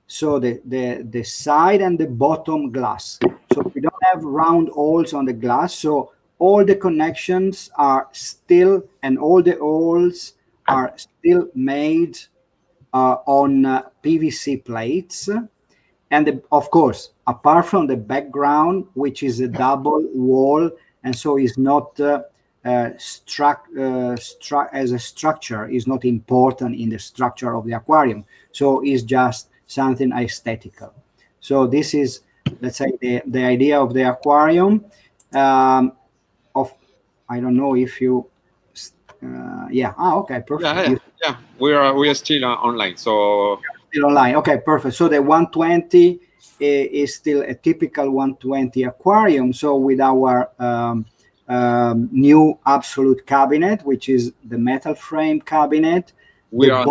so the side and the bottom glass. So we don't have round holes on the glass. So all the connections are still, and all the holes are still made on PVC plates. And of course, apart from the background, which is a double wall, and so is not as a structure, is not important in the structure of the aquarium. So it's just something aesthetical. So this is, let's say, the idea of the aquarium. I don't know if you. Yeah. Okay. Perfect. Yeah. We are still online. So. Still online. Okay, perfect. So the 120 is still a typical 120 aquarium. So with our new absolute cabinet, which is the metal frame cabinet, are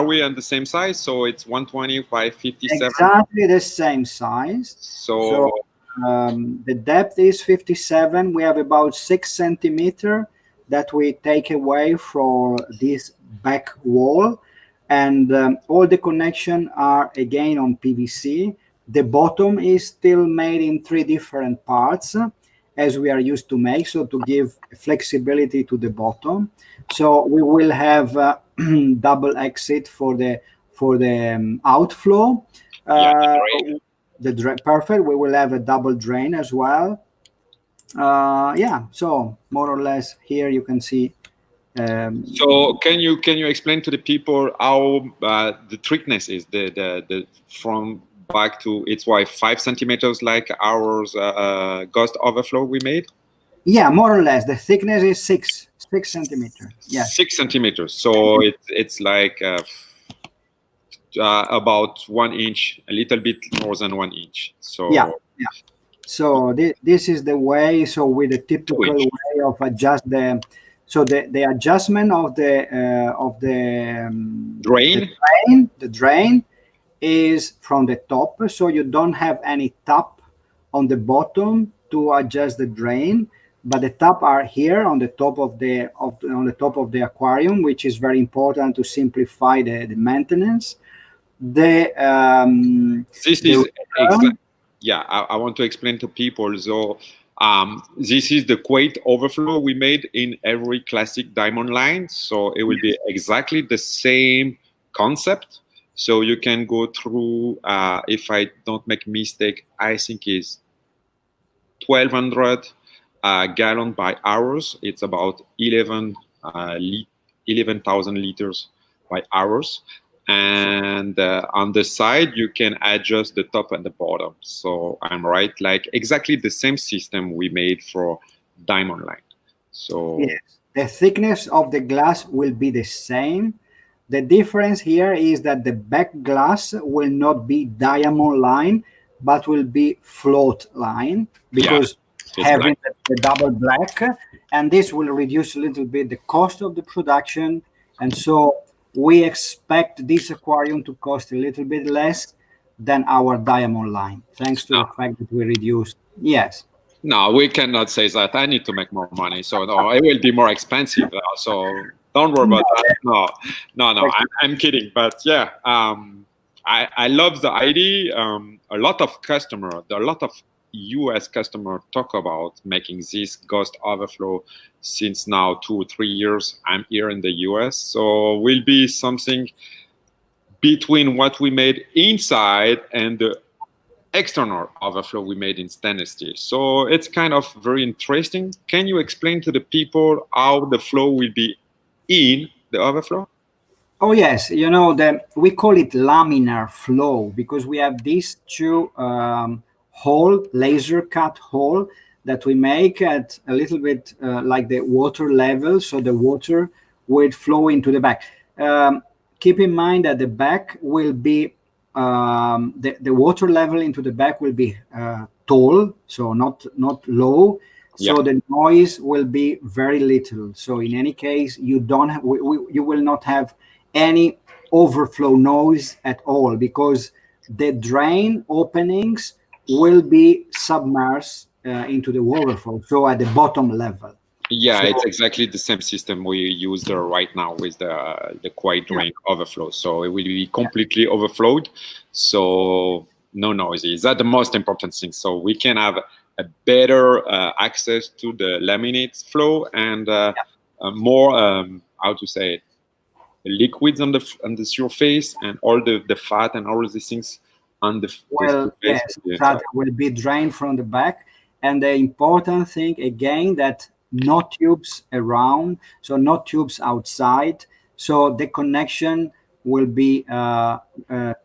we on the same size? So it's 120 by 57. Exactly the same size. So the depth is 57. We have about 6 centimeters that we take away from this back wall. And all the connections are again on PVC. The bottom is still made in 3 different parts, as we are used to make, so to give flexibility to the bottom. So we will have double exit for the outflow. Perfect. We will have a double drain as well. Yeah. So more or less here you can see. So can you explain to the people how the thickness is the from back to its why 5 centimeters like ours ghost overflow we made? Yeah, more or less. The thickness is 6 centimeters. Yeah, 6 centimeters. So it's like about 1 inch, a little bit more than 1 inch. So yeah. So this is the way. So with the typical way of adjust the, so the adjustment of the drain. The drain is from the top, so you don't have any tap on the bottom to adjust the drain, but the tap are here on the top of the aquarium, which is very important to simplify the maintenance. I want to explain to people. So this is the Kuwait overflow we made in every classic diamond line. So it will be exactly the same concept. So you can go through, if I don't make mistake, I think is 1,200 gallon by hours. It's about 11,000 liters by hours. And on the side, you can adjust the top and the bottom. So I'm right, like exactly the same system we made for diamond line. So yes, the thickness of the glass will be the same. The difference here is that the back glass will not be diamond line, but will be float line, because having the double black, and this will reduce a little bit the cost of the production. And so we expect this aquarium to cost a little bit less than our diamond line, thanks to the fact that we reduced. Yes. No, we cannot say that. I need to make more money. So no, it will be more expensive. So don't worry about that. No, I'm kidding. But yeah, I love the idea. A lot of US customers talk about making this ghost overflow since now 2 or 3 years. I'm here in the US. So will be something between what we made inside and the external overflow we made in stainless steel. So it's kind of very interesting. Can you explain to the people how the flow will be in the overflow? Oh yes, you know, we call it laminar flow because we have these two laser cut hole that we make at a little bit like the water level, so the water will flow into the back. Keep in mind that the back will be the water level into the back will be tall, so not low. So the noise will be very little. So in any case, you don't have, you will not have any overflow noise at all, because the drain openings will be submerged into the overflow, so at the bottom level. Yeah, so it's exactly the same system we use there right now with the quiet drain overflow. So it will be completely overflowed, so no noise. That's the most important thing. So we can have a better access to the laminate flow and more, how to say it, liquids on the surface and all the fat and all of these things on the surface. Yes, that will be drained from the back. And the important thing again, that no tubes around, so no tubes outside. So the connection will be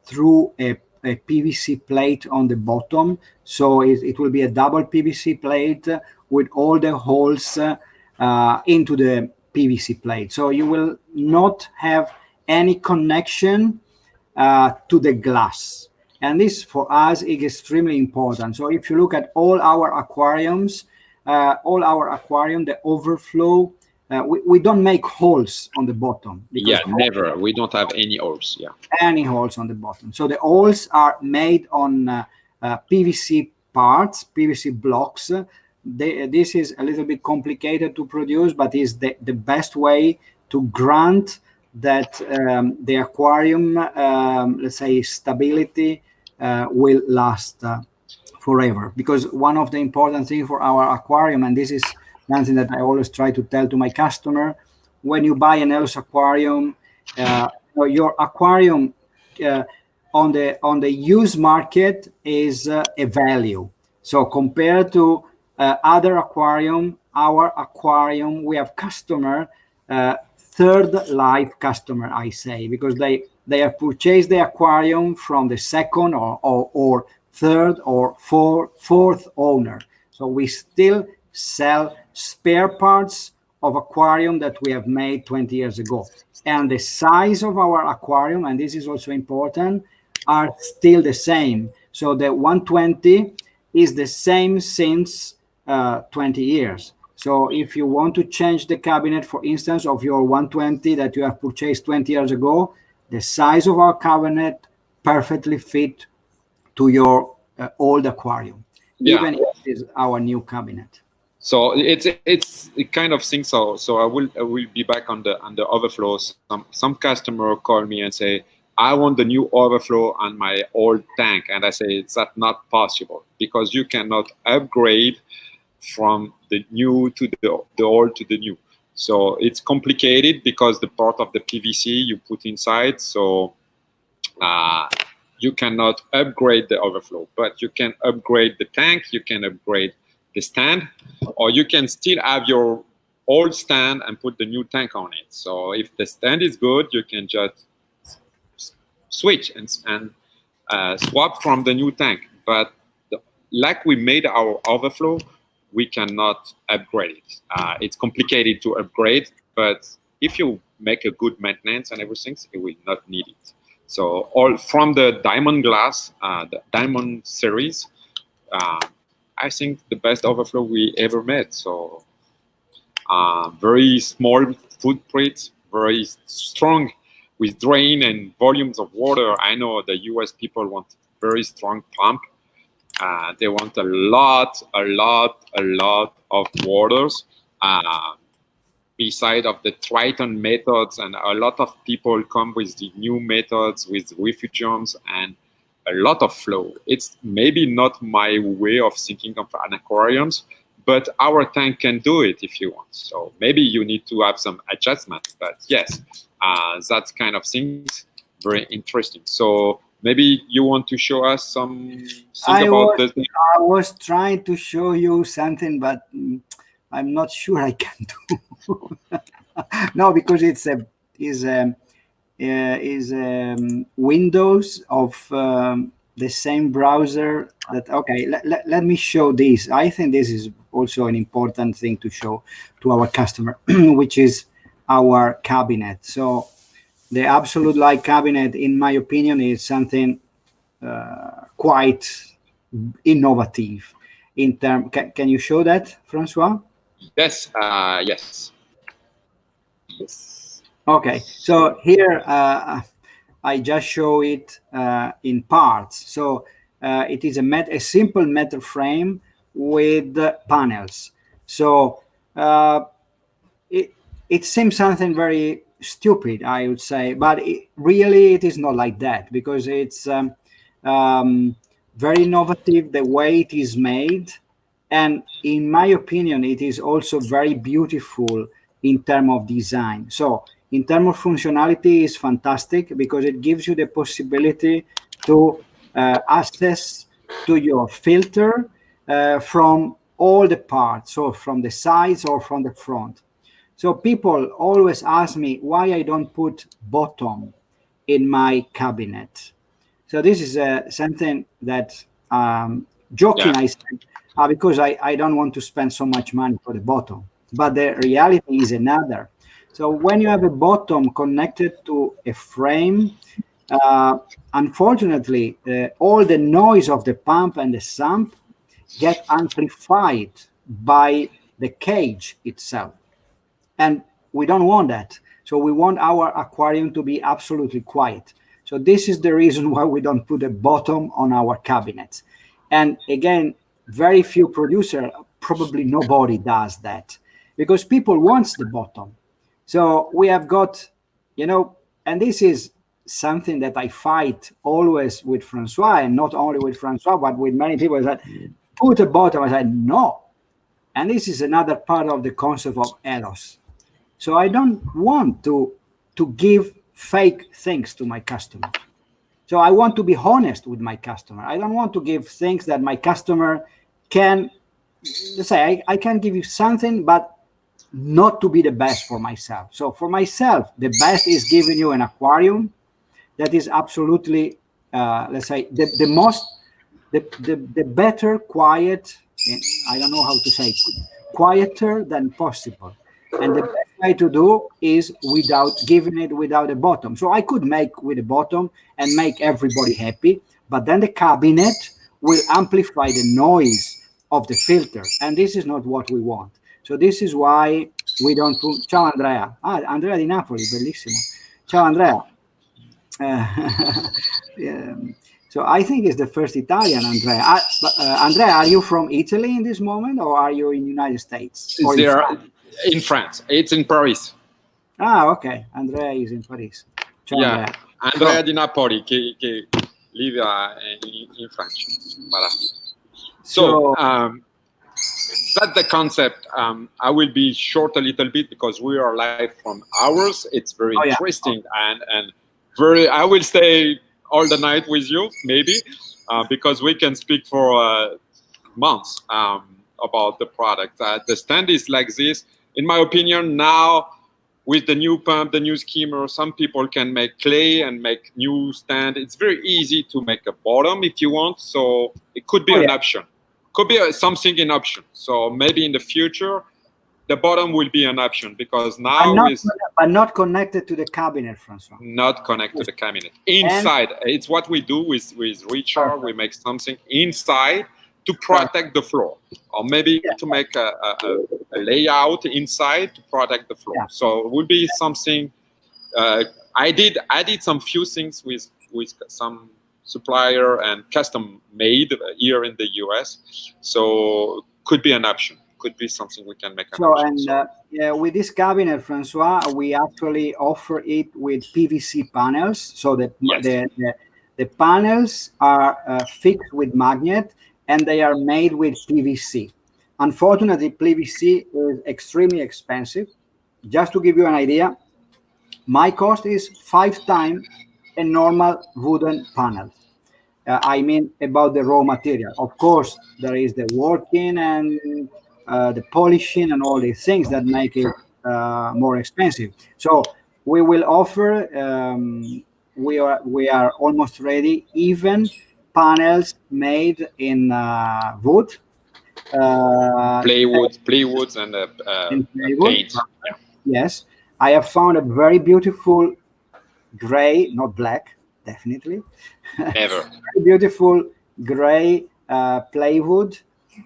through a PVC plate on the bottom. So it will be a double PVC plate with all the holes into the PVC plate. So you will not have any connection to the glass. And this for us is extremely important. So if you look at all our aquariums, the overflow, we don't make holes on the bottom. Never. We don't have any holes. Any holes on the bottom. So the holes are made on PVC parts, PVC blocks. This is a little bit complicated to produce, but is the best way to grant that the aquarium, let's say, stability will last forever. Because one of the important things for our aquarium, and this is something that I always try to tell to my customer, when you buy an ELOS aquarium, your aquarium on the used market is a value. So compared to other aquarium, our aquarium, we have customer, third life customer, I say, because they have purchased the aquarium from the second or third or fourth owner. So we still sell spare parts of aquarium that we have made 20 years ago. And the size of our aquarium, and this is also important, are still the same. So the 120 is the same since 20 years. So if you want to change the cabinet, for instance, of your 120 that you have purchased 20 years ago, the size of our cabinet perfectly fit to your old aquarium, even if it is our new cabinet. So it's a kind of thing. So I will be back on the overflow. Some customer call me and say, I want the new overflow on my old tank, and I say it's not possible because you cannot upgrade from the new to the old to the new. So it's complicated because the part of the PVC you put inside. So you cannot upgrade the overflow, but you can upgrade the tank. You can upgrade the stand, or you can still have your old stand and put the new tank on it. So if the stand is good, you can just switch and swap from the new tank. But like we made our overflow, we cannot upgrade it. It's complicated to upgrade, but if you make a good maintenance and everything, it will not need it. So all from the diamond glass, the diamond series, I think the best overflow we ever made. So very small footprint, very strong with drain and volumes of water. I know the US people want very strong pump. They want a lot of waters. Beside of the Triton methods, and a lot of people come with the new methods with refugiums and a lot of flow. It's maybe not my way of thinking of an aquariums, but our tank can do it if you want. So maybe you need to have some adjustment, but yes, that's kind of things very interesting. So maybe you want to show us something about this. I was trying to show you something, but I'm not sure I can do. No, because it's Windows of the same browser. That okay? Let me show this. I think this is also an important thing to show to our customer, which is our cabinet. So the Absolute Light cabinet, in my opinion, is something quite innovative. In term, can you show that, Francois? Yes. Yes. Okay. So here I just show it in parts. So it is a simple metal frame with panels. So it seems something very stupid, I would say, but really it is not like that, because it's very innovative the way it is made, and in my opinion it is also very beautiful in terms of design. So in terms of functionality, is fantastic because it gives you the possibility to access to your filter from all the parts, so from the sides or from the front. So people always ask me why I don't put bottom in my cabinet. So this is something that joking, I said, because I don't want to spend so much money for the bottom. But the reality is another. So when you have a bottom connected to a frame, unfortunately, all the noise of the pump and the sump get amplified by the cage itself. And we don't want that. So we want our aquarium to be absolutely quiet. So this is the reason why we don't put a bottom on our cabinets. And again, very few producers, probably nobody does that, because people want the bottom. So we have got, and this is something that I fight always with Francois, and not only with Francois, but with many people that put a bottom. I said, no. And this is another part of the concept of ELOS. So I don't want to give fake things to my customer. So I want to be honest with my customer. I don't want to give things that my customer can, let's say, I can give you something, but not to be the best for myself. So for myself, the best is giving you an aquarium that is absolutely, let's say, the better, quiet, I don't know how to say, quieter than possible. And the best way to do is without giving it without a bottom. So I could make with a bottom and make everybody happy, but then the cabinet will amplify the noise of the filter, and this is not what we want. So this is why we don't put. Ciao Andrea. Andrea di Napoli, bellissimo. Ciao Andrea. Yeah. So I think it's the first Italian, Andrea. Andrea, are you from Italy in this moment, or are you in the United States? Or in France. It's in Paris. Okay. Andrea is in Paris. Ciao, yeah, Andrea di Napoli, che live in France. Voilà. So that's the concept. I will be short a little bit because we are live from ours. It's very interesting and very. I will stay all the night with you, maybe, because we can speak for months about the product. The stand is like this. In my opinion, now with the new pump, the new skimmer, some people can make clay and make new stand. It's very easy to make a bottom if you want. So it could be an option. Could be something in option. So maybe in the future, the bottom will be an option because now but not connected to the cabinet, Francois. Not connected to the cabinet. Inside, it's what we do with Richard. We make something inside to protect the floor, or maybe to make a layout inside to protect the floor. So it would be something. I did some few things with some supplier and custom made here in the US. So could be an option. Could be something we can make an option. And with this cabinet, Francois, we actually offer it with PVC panels. So that the panels are fixed with magnet, and they are made with PVC. Unfortunately, PVC is extremely expensive. Just to give you an idea, my cost is 5 times a normal wooden panel. I mean about the raw material. Of course, there is the working and the polishing and all these things that make it more expensive. So we will offer, we are almost ready, even panels made in wood. Playwoods and paint. Yes, I have found a very beautiful gray, not black, definitely. Never. Very beautiful gray plywood,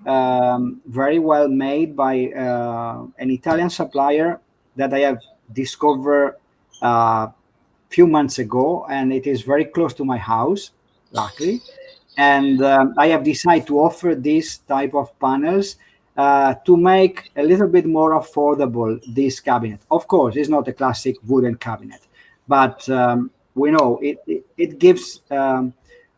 very well made by an Italian supplier that I have discovered a few months ago, and it is very close to my house, luckily. And I have decided to offer this type of panels to make a little bit more affordable this cabinet. Of course, it's not a classic wooden cabinet, but we know it gives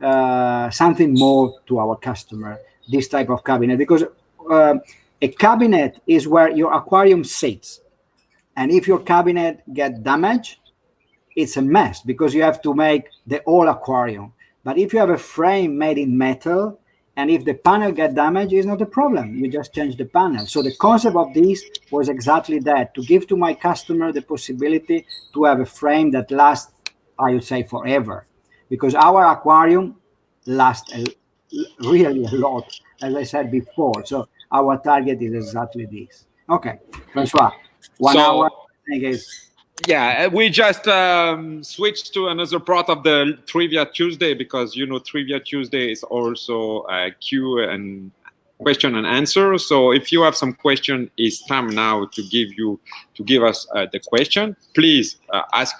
something more to our customer, this type of cabinet, because a cabinet is where your aquarium sits. And if your cabinet gets damaged, it's a mess because you have to make the whole aquarium. But if you have a frame made in metal, and if the panel gets damaged, it's not a problem. You just change the panel. So the concept of this was exactly that, to give to my customer the possibility to have a frame that lasts, I would say, forever. Because our aquarium lasts really a lot, as I said before. So our target is exactly this. Okay, Francois, 1 hour, I think is... Yeah, we just switched to another part of the Trivia Tuesday because, you know, Trivia Tuesday is also a Q and question and answer. So if you have some question, it's time now to give us the question. Please ask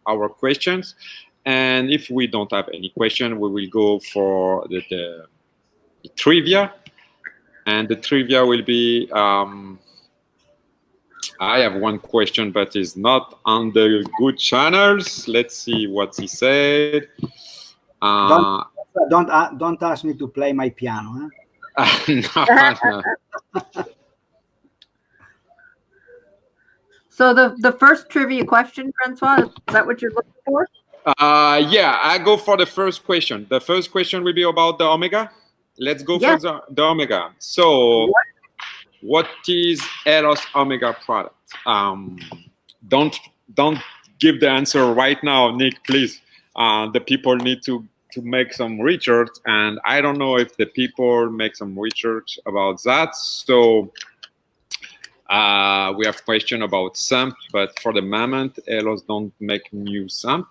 our questions. And if we don't have any question, we will go for the trivia. And the trivia will be... I have one question, but it's not on the good channels. Let's see what he said. Don't ask me to play my piano. Huh? No. So the first trivia question, Francois, is that what you're looking for? Yeah, I go for the first question. The first question will be about the Omega. Let's go for the Omega. So... What is ELOS Omega product? Don't give the answer right now, Nick, please. The people need to make some research, and I don't know if the people make some research about that. So we have question about sump, but for the moment, ELOS don't make new sump.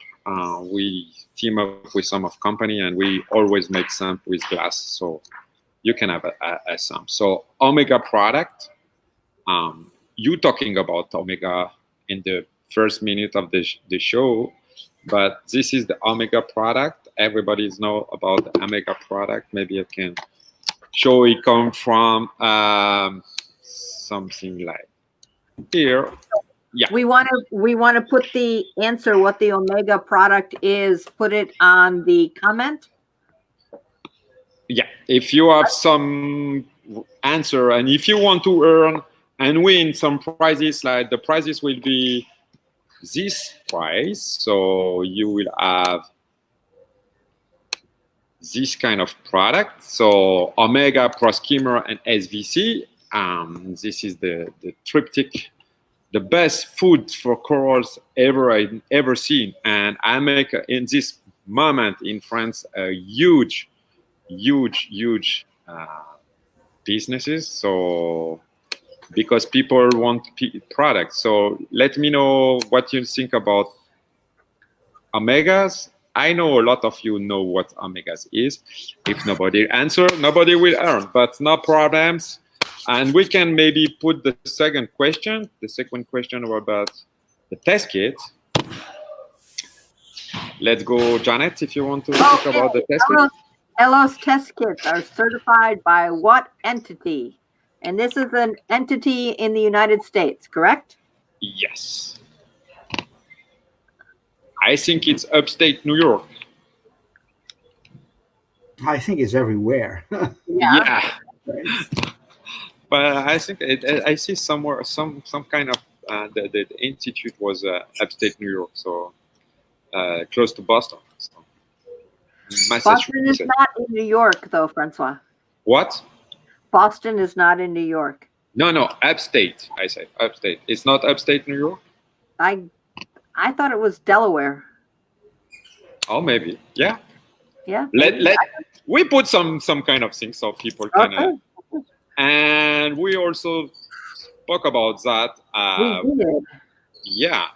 we team up with some of company, and we always make some with glass, so you can have some. So Omega product, you talking about Omega in the first minute of the show, but this is the Omega product. Everybody's know about the Omega product. Maybe I can show it come from something like here. Yeah. We want to put the answer what the Omega product is. Put it on the comment. Yeah. If you have some answer, and if you want to earn and win some prizes, like the prizes will be this prize. So you will have this kind of product. So Omega, Pro Skimmer, and SVC. This is the triptych, the best food for corals ever seen. And I make in this moment in France a huge businesses. So because people want products. So let me know what you think about Omegas. I know a lot of you know what Omegas is. If nobody answer, nobody will earn, but no problems. And we can maybe put the second question. The second question about the test kit. Let's go, Janet, if you want to talk about the test kit. ELOS test kits are certified by what entity? And this is an entity in the United States, correct? Yes. I think it's upstate New York. I think it's everywhere. Yeah. But I think I see somewhere some kind of the institute was upstate New York, so close to Boston. So. Boston is not in New York, though, Francois. What? Boston is not in New York. No, upstate. I say upstate. It's not upstate New York. I thought it was Delaware. Oh, maybe. Yeah. Yeah. We put some kind of things so people can. And we also spoke about that. We did. Yeah.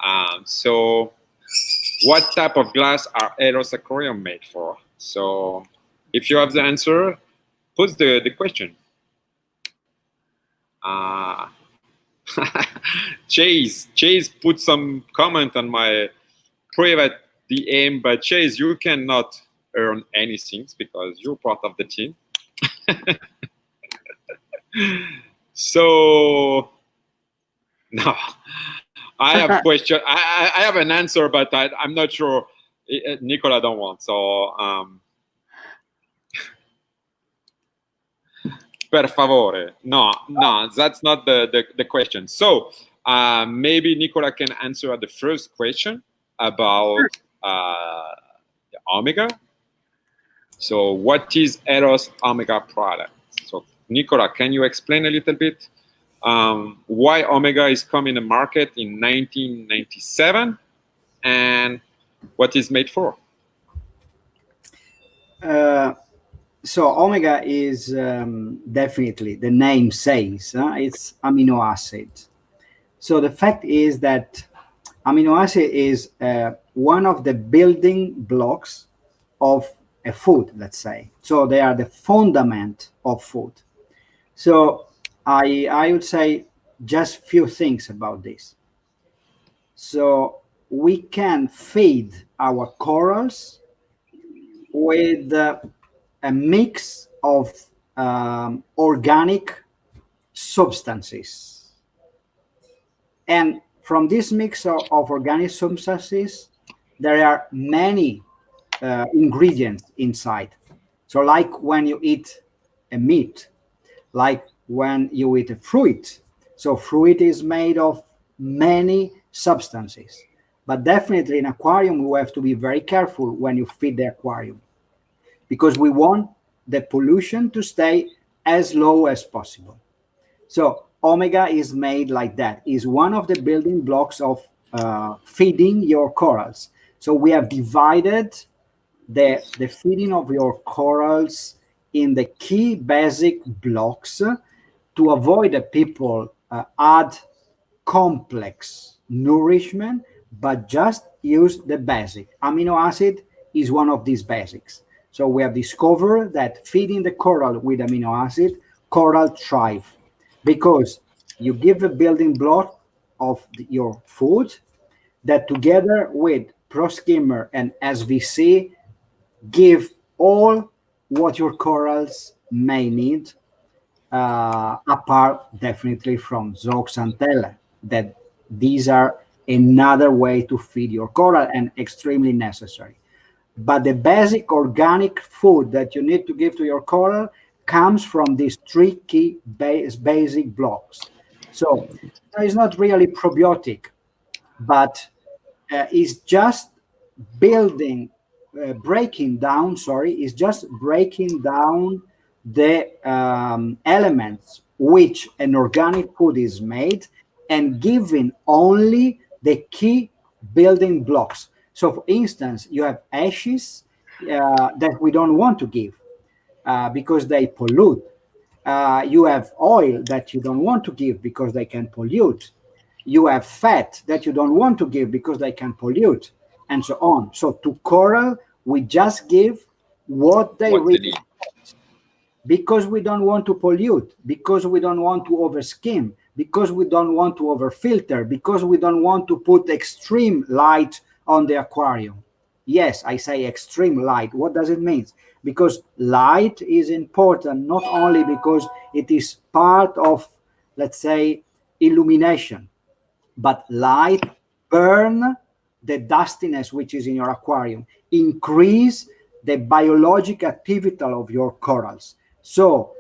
So, what type of glass are ELOS Aquarium made for? So, if you have the answer, put the question. Chase put some comment on my private DM, but Chase, you cannot earn anything because you're part of the team. So no, I have a question. I have an answer, but I'm not sure. Nicola don't want. So per favore. No, that's not the question. So maybe Nicola can answer the first question about the Omega. So what is ELOS Omega product? So Nicola, can you explain a little bit why Omega is coming to market in 1997 and what is made for? So Omega is definitely, the name says, it's amino acid. So the fact is that amino acid is one of the building blocks of a food, let's say. So they are the fundament of food. So I would say just few things about this. So we can feed our corals with a mix of organic substances. And from this mix of organic substances, there are many ingredients inside. So like when you eat a meat, like when you eat a fruit. So fruit is made of many substances. But definitely in aquarium, we have to be very careful when you feed the aquarium, because we want the pollution to stay as low as possible. So Omega is made like that, is one of the building blocks of feeding your corals. So we have divided the feeding of your corals in the key basic blocks to avoid that people add complex nourishment but just use the basic. Amino acid is one of these basics. So we have discovered that feeding the coral with amino acid, coral thrive, because you give the building block of your food that together with ProSkimmer and SVC give all what your corals may need, apart definitely from zooxanthellae, that these are another way to feed your coral and extremely necessary. But the basic organic food that you need to give to your coral comes from these three key basic blocks. So it's not really probiotic, but it's just breaking down the elements which an organic food is made, and giving only the key building blocks. So for instance, you have ashes that we don't want to give because they pollute. You have oil that you don't want to give because they can pollute. You have fat that you don't want to give because they can pollute, and so on. So to coral, we just give what they really need, because we don't want to pollute, because we don't want to overskim, because we don't want to overfilter, because we don't want to put extreme light on the aquarium. Yes, I say extreme light. What does it mean? Because light is important, not only because it is part of, let's say, illumination, but light burn the dustiness which is in your aquarium, increase the biologic activity of your corals. So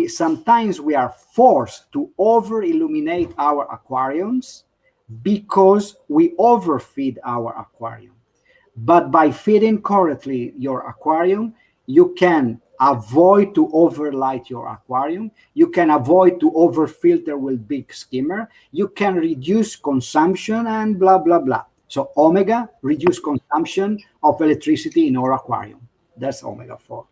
sometimes we are forced to over illuminate our aquariums because we overfeed our aquarium. But by feeding correctly your aquarium, you can avoid to overlight your aquarium. You can avoid to overfilter with big skimmer. You can reduce consumption and blah, blah, blah. So Omega reduce consumption of electricity in our aquarium. That's Omega 4.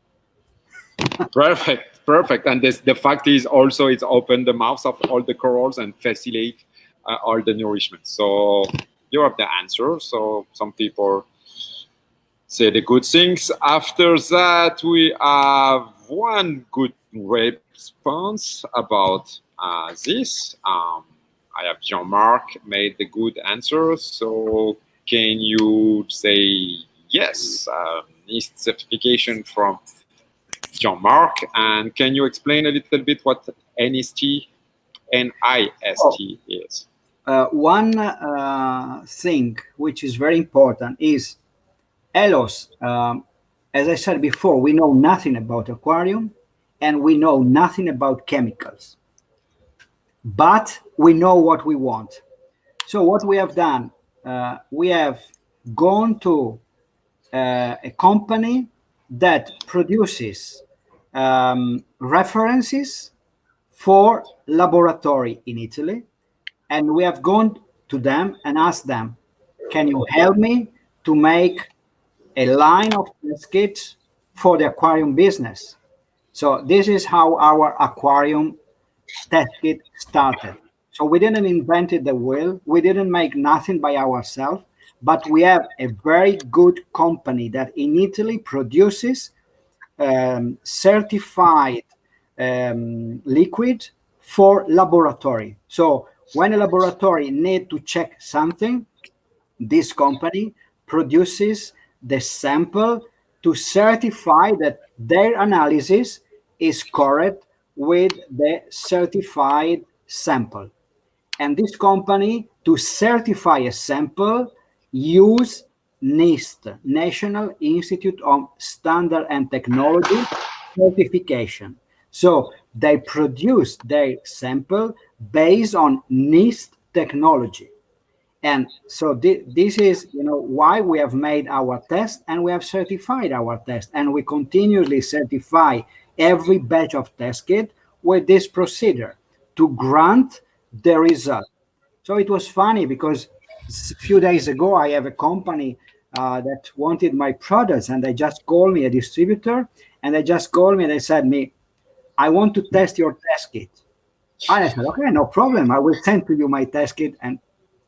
Perfect. And the fact is also it's open the mouths of all the corals and facilitate all the nourishment. So you have the answer. So some people say the good things. After that, we have one good response about this. I have Jean-Marc made the good answer. So can you say yes? NIST certification from Jean-Marc. And can you explain a little bit what NIST is? One thing which is very important is ELOS, as I said before, we know nothing about aquarium and we know nothing about chemicals, but we know what we want. So what we have done, we have gone to a company that produces references for laboratory in Italy, and we have gone to them and asked them, can you help me to make a line of test kits for the aquarium business? So this is how our aquarium test kit started. So we didn't invent the wheel. We didn't make nothing by ourselves, but we have a very good company that in Italy produces certified liquid for laboratory. So when a laboratory need to check something, this company produces the sample to certify that their analysis is correct with the certified sample. And this company, to certify a sample, use NIST, National Institute of Standard and Technology certification. So they produce their sample based on NIST technology. And so this is, why we have made our test and we have certified our test, and we continuously certify every batch of test kit with this procedure to grant the result. So it was funny because a few days ago, I have a company that wanted my products, and they just called me, a distributor, and they just called me and they said me, I want to test your test kit. And I said, okay, no problem. I will send to you my test kit and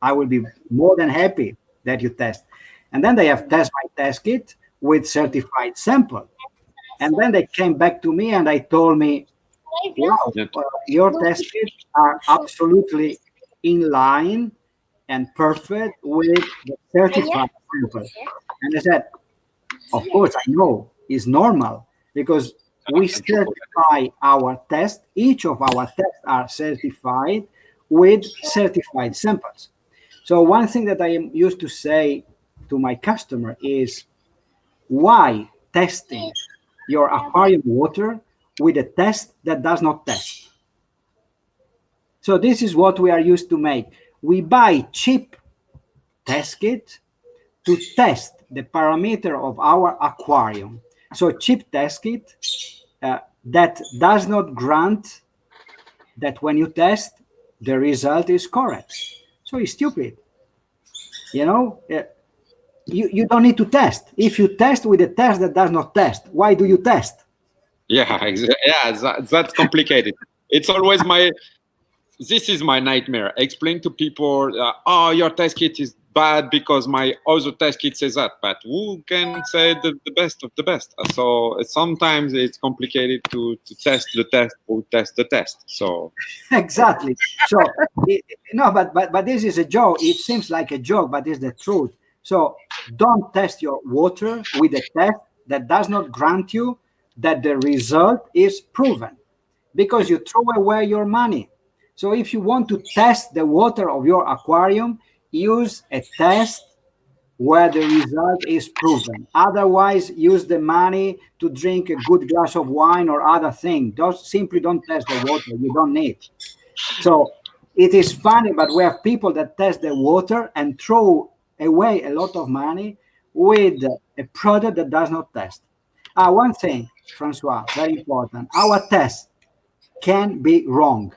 I will be more than happy that you test. And then they have tested my test kit with certified sample. And then they came back to me and they told me, wow, your test kits are absolutely in line and perfect with the certified sample. And I said, of course, I know it's normal because we certify our test. Each of our tests are certified with certified samples. So one thing that I am used to say to my customer is, why testing your aquarium water with a test that does not test? So this is what we are used to make. We buy cheap test kit to test the parameter of our aquarium. So cheap test kit that does not grant that when you test, the result is correct. So it's stupid. You know, you don't need to test. If you test with a test that does not test, why do you test? Yeah, that's complicated. It's always this is my nightmare. Explain to people, oh, your test kit is bad because my other test kit says that. But who can say the best of the best? So sometimes it's complicated to test the test or test the test. So exactly. So no, but this is a joke. It seems like a joke, but it's the truth. So don't test your water with a test that does not grant you that the result is proven, because you throw away your money. So if you want to test the water of your aquarium, use a test where the result is proven. Otherwise, use the money to drink a good glass of wine or other thing. Simply don't test the water. You don't need. So it is funny, but we have people that test the water and throw away a lot of money with a product that does not test. One thing, Francois, very important. Our test can be wrong.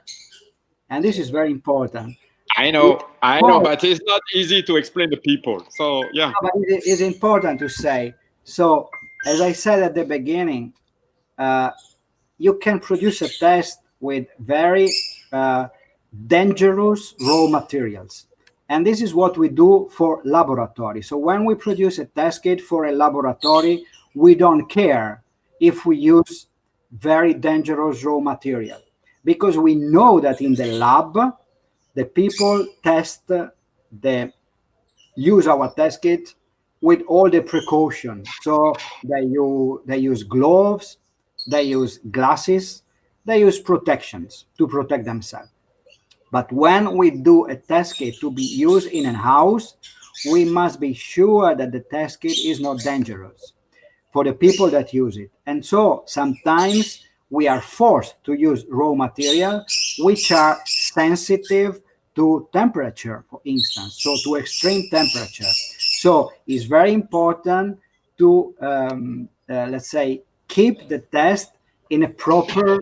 And this is very important. I know, but it's not easy to explain to people. So, yeah. But it is important to say. So, as I said at the beginning, you can produce a test with very dangerous raw materials. And this is what we do for laboratory. So when we produce a test kit for a laboratory, we don't care if we use very dangerous raw material, because we know that in the lab, the people use our test kit with all the precautions. So they use gloves, they use glasses, they use protections to protect themselves. But when we do a test kit to be used in a house, we must be sure that the test kit is not dangerous for the people that use it. And so sometimes we are forced to use raw material which are sensitive to temperature, for instance, so to extreme temperature. So it's very important to, let's say, keep the test in a proper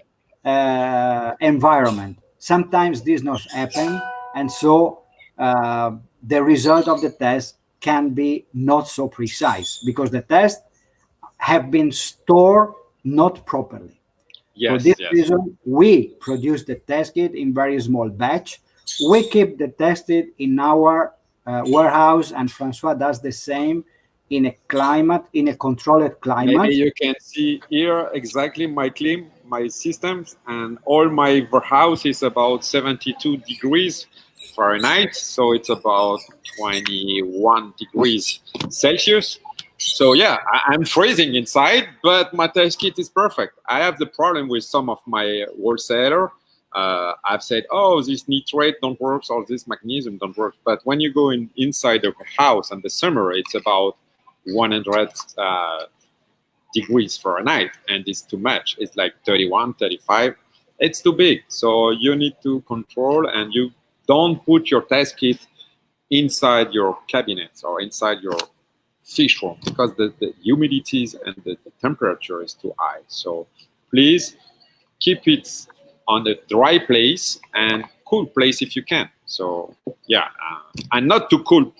environment. Sometimes this not happen, and so the result of the test can be not so precise because the tests have been stored not properly. For this reason, we produce the test kit in very small batch. We keep the test kit in our warehouse, and Francois does the same in a controlled climate. Maybe you can see here exactly my systems, and all my warehouse is about 72 degrees Fahrenheit, so it's about 21 degrees Celsius. So yeah, I'm freezing inside, but my test kit is perfect. I have the problem with some of my wholesaler. I've said, oh, this nitrate don't work, or this magnesium don't work. But when you go inside of a house in the summer, it's about 100 degrees Fahrenheit, and it's too much. It's like 31, 35. It's too big. So you need to control, and you don't put your test kit inside your cabinets or inside your fish room, because the humidities and the temperature is too high. So please keep it on a dry place and cool place if you can. So yeah, and not too cool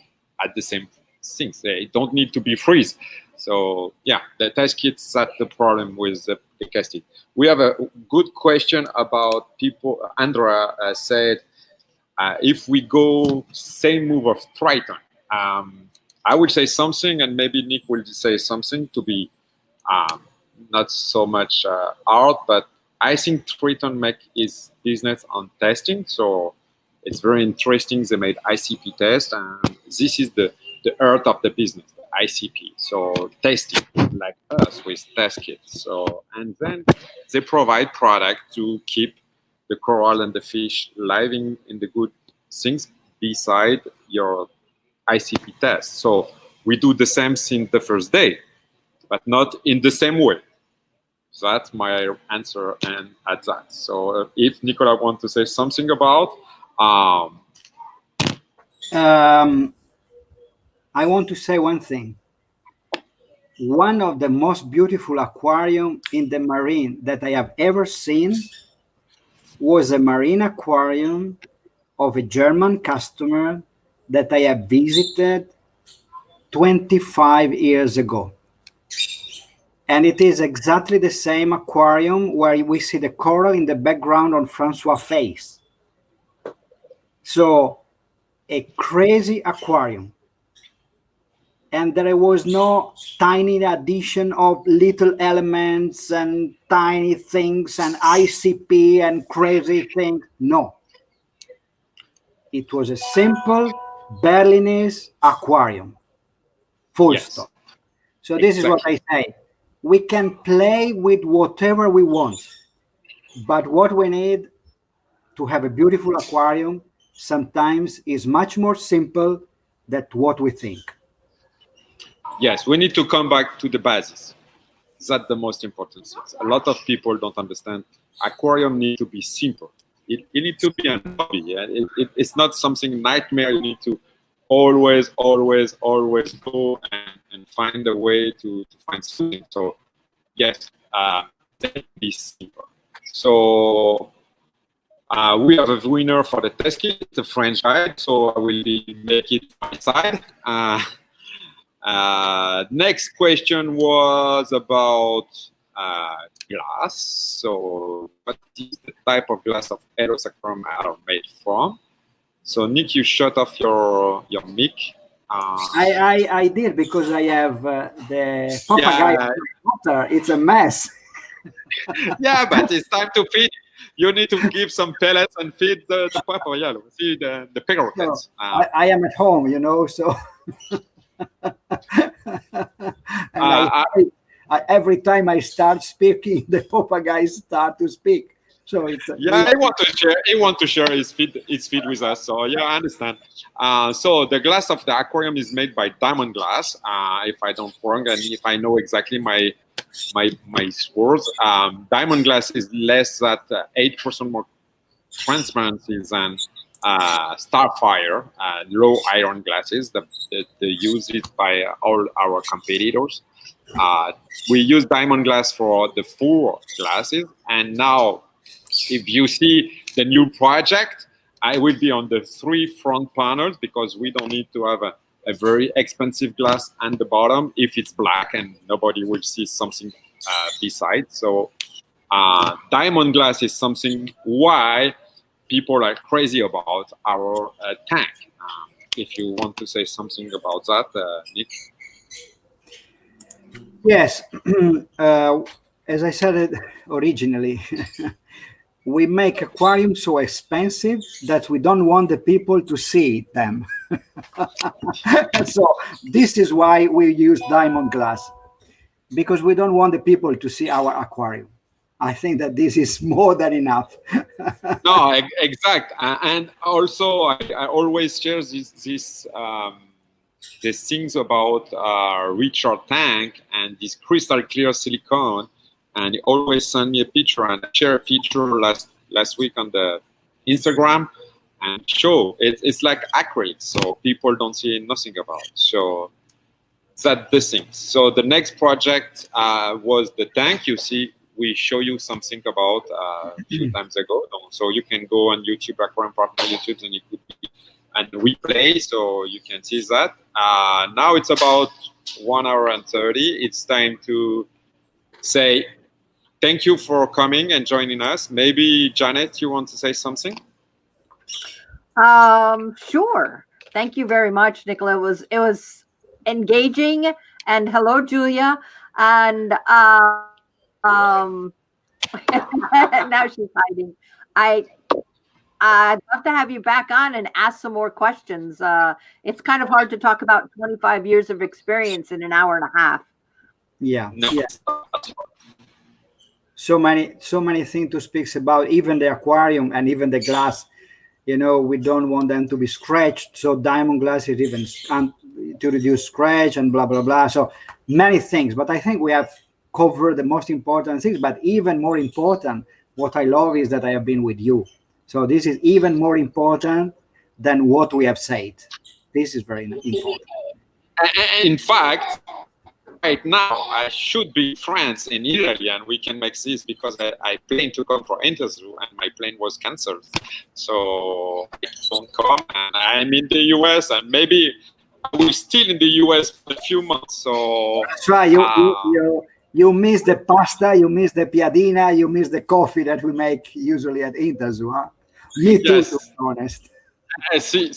at the same things. They don't need to be freeze. So yeah, the test kits, that's the problem with the casting. We have a good question about people. Andrea said, if we go same move of Triton, I will say something, and maybe Nick will say something to be not so much hard, but I think Triton make his business on testing, so it's very interesting. They made ICP test, and this is the heart of the business, the ICP. So testing, like us with test kits. So, and then they provide product to keep the coral and the fish living in the good things beside your ICP test. So we do the same thing the first day, but not in the same way. So that's my answer and at that. So if Nicola wants to say something about, I want to say one thing. One of the most beautiful aquarium in the marine that I have ever seen was a marine aquarium of a German customer that I have visited 25 years ago. And it is exactly the same aquarium where we see the coral in the background on Francois' face. So a crazy aquarium. And there was no tiny addition of little elements and tiny things and ICP and crazy things. No. It was a simple Berlinese aquarium. Full stop. So this is what I say. We can play with whatever we want. But what we need to have a beautiful aquarium sometimes is much more simple than what we think. Yes, we need to come back to the basis. That's the most important thing. A lot of people don't understand. Aquarium need to be simple. It needs to be a hobby. Yeah? It's not something nightmare. You need to always go and find a way to find something. So yes, be simple. So we have a winner for the test kit. It's a French guide, so I will make it my side. Next question was about glass. So what is the type of glass of ELOS aquarium are made from? So Nick, you shut off your mic. I did, because I have the papaya water. It's a mess. Yeah, but it's time to feed. You need to give some pellets and feed the papaya. See the paroquets. I am at home, you know, so. Every time I start speaking, the papagas start to speak. So it's yeah, he want to share his feed with us. So yeah, I understand. So the glass of the aquarium is made by diamond glass. If I don't wrong, and if I know exactly my words, diamond glass is less than 8% more transparency than Starfire, low iron glasses that use it by all our competitors. We use diamond glass for the 4 glasses, and now if you see the new project, I will be on the 3 front panels, because we don't need to have a very expensive glass at the bottom if it's black and nobody will see something beside. So diamond glass is something why people are crazy about our tank. If you want to say something about that, Nick. Yes, as I said it originally, we make aquariums so expensive that we don't want the people to see them. So this is why we use diamond glass, because we don't want the people to see our aquarium. I think that this is more than enough. No, exact. And also, I always share these things about Richard tank and this crystal clear silicone. And he always send me a picture, and I share a picture last week on the Instagram and show it's like acrylic, so people don't see nothing about. So that's the thing. So the next project was the tank. You see, we show you something about a few times ago. So you can go on YouTube, Aquarium Partner YouTube, and it could be and replay, so you can see that. Now it's about 1 hour and 30. It's time to say thank you for coming and joining us. Maybe Janet, you want to say something? Sure. Thank you very much, Nicola. It was engaging. And hello, Julia. And now she's hiding. I'd love to have you back on and ask some more questions. It's kind of hard to talk about 25 years of experience in an hour and a half. Yeah, yeah. So many things to speak about, even the aquarium and even the glass. You know, we don't want them to be scratched. So diamond glass is even to reduce scratch and blah, blah, blah. So many things, but I think we have covered the most important things. But even more important, what I love is that I have been with you. So this is even more important than what we have said. This is very important. In fact, right now I should be in France in Italy, and we can make this because I planned to come for interview and my plane was cancelled. So I don't come, and I'm in the US, and maybe I will still in the US for a few months. So that's right. You miss the pasta, you miss the piadina, you miss the coffee that we make usually at Interzu, huh? Me too, yes. to be honest. Sì.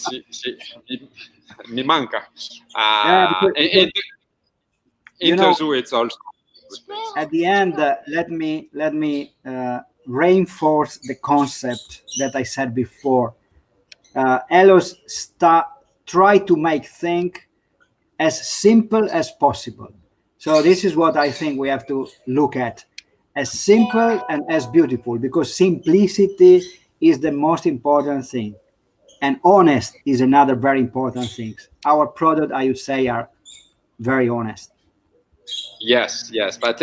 Mi manca. Interzu, it's also. At the end, let me reinforce the concept that I said before. ELOS try to make things as simple as possible. So this is what I think we have to look at, as simple and as beautiful, because simplicity is the most important thing. And honest is another very important thing. Our product, I would say, are very honest. Yes, but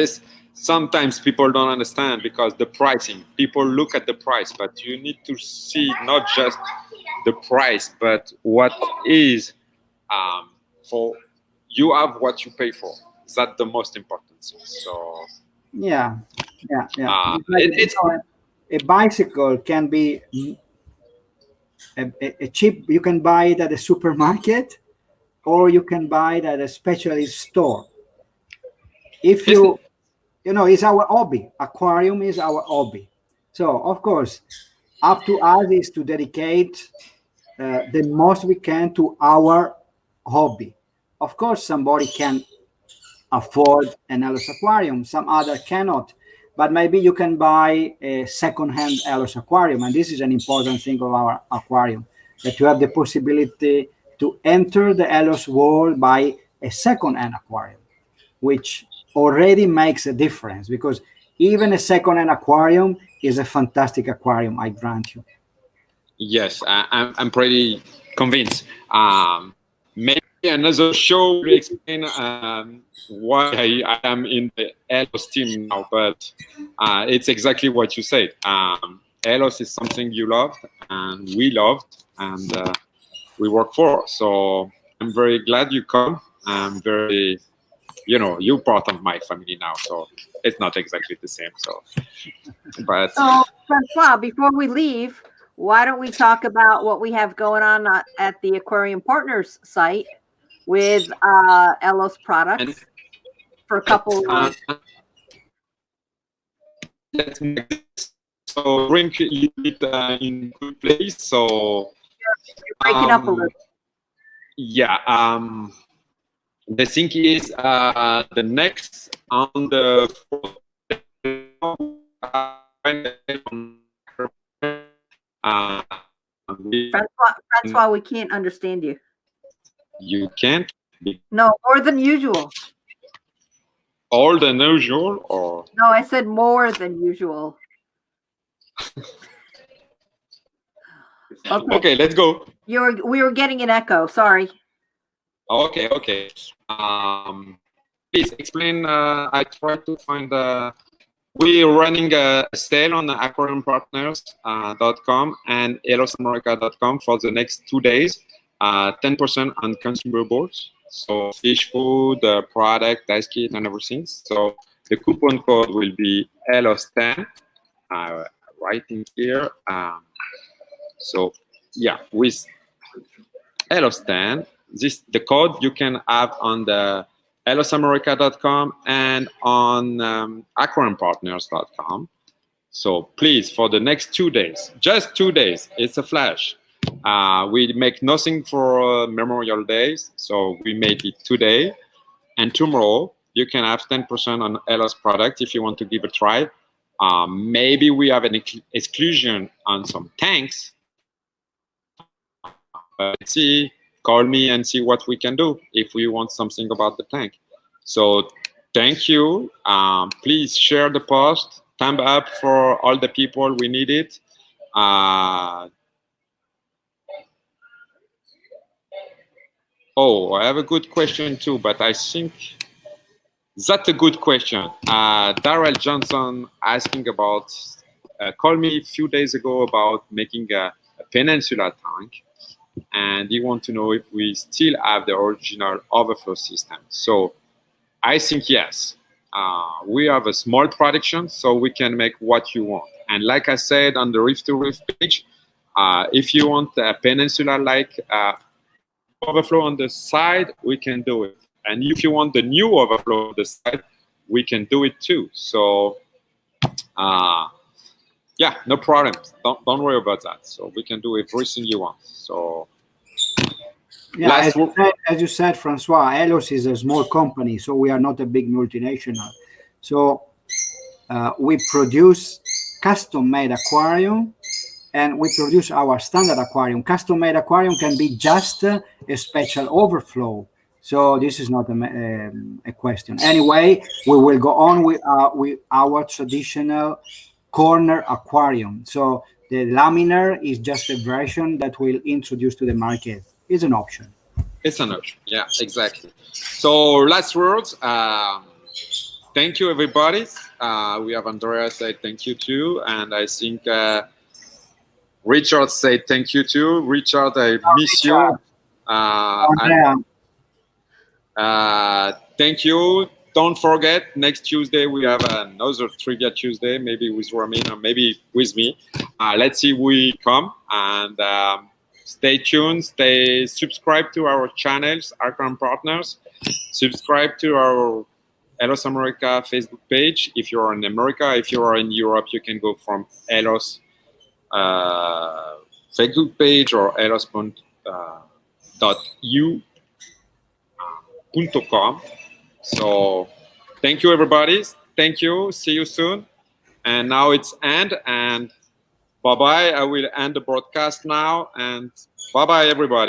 sometimes people don't understand because the pricing, people look at the price, but you need to see not just the price, but what is for you have what you pay for. That's the most important thing. So yeah. It's a bicycle can be a cheap. You can buy it at a supermarket, or you can buy it at a specialist store. If you know, it's our hobby. Aquarium is our hobby. So of course, up to us is to dedicate the most we can to our hobby. Of course, somebody can afford an ELOS aquarium, some other cannot, but maybe you can buy a second-hand ELOS aquarium, and this is an important thing of our aquarium, that you have the possibility to enter the ELOS world by a second-hand aquarium, which already makes a difference, because even a second-hand aquarium is a fantastic aquarium, I grant you. Yes, I'm pretty convinced. Maybe another show will explain why I am in the ELOS team now, but it's exactly what you said. ELOS is something you loved, and we loved, and we work for. So I'm very glad you come. I'm very, you're part of my family now, so it's not exactly the same. But Francois, before we leave, why don't we talk about what we have going on at the Aquarium Partners site with ELOS products for a couple of so drink it in good place. So you're breaking up a little. Yeah. The thing is, the next on the Francois, we can't understand you. You can't? No, more than usual. More than usual, or? No, I said more than usual. Okay, let's go. We were getting an echo. Sorry. Okay. Please explain. I tried to find. We're running a sale on aquariumpartners.com and elosamerica.com for the next 2 days. 10% on consumables, so fish food, product, dice kit, and everything. So the coupon code will be ELOS10, right in here. So yeah, with ELOS10, the code you can have on the elosamerica.com and on aquariumpartners.com. So please, for the next 2 days, just 2 days, it's a flash. We make nothing for Memorial Days, so we made it today. And tomorrow, you can have 10% on ELOS product if you want to give a try. Maybe we have an exclusion on some tanks. Let's see, call me and see what we can do if we want something about the tank. So thank you. Please share the post. Thumb up for all the people we need it. Oh, I have a good question too, but I think that's a good question. Darrell Johnson asking about, called me a few days ago about making a peninsula tank. And he wants to know if we still have the original overflow system. So I think yes. We have a small production, so we can make what you want. And like I said on the Reef to Reef page, if you want a peninsula-like overflow on the side, we can do it. And if you want the new overflow on the side, we can do it too. So yeah, no problem. Don't worry about that. So we can do everything you want. So yeah, as you said, Francois, ELOS is a small company, so we are not a big multinational. So we produce custom-made aquarium, and we produce our standard aquarium. Custom-made aquarium can be just a special overflow. So this is not a question. Anyway, we will go on with our traditional corner aquarium. So the laminar is just a version that we'll introduce to the market. It's an option. It's an option. Yeah, exactly. So last words. Thank you, everybody. We have Andrea say thank you too, and I think Richard said thank you too. Richard, I miss you. Thank you. Don't forget, next Tuesday we have another Trivia Tuesday, maybe with Ramin or maybe with me. Let's see we come, and stay tuned. Stay subscribed to our channels, Aquarium Partners. Subscribe to our ELOS America Facebook page. If you're in America, if you are in Europe, you can go from ELOS Facebook page or elos.u.com. So thank you, everybody. Thank you. See you soon. And now it's end. And bye-bye. I will end the broadcast now. And bye-bye, everybody.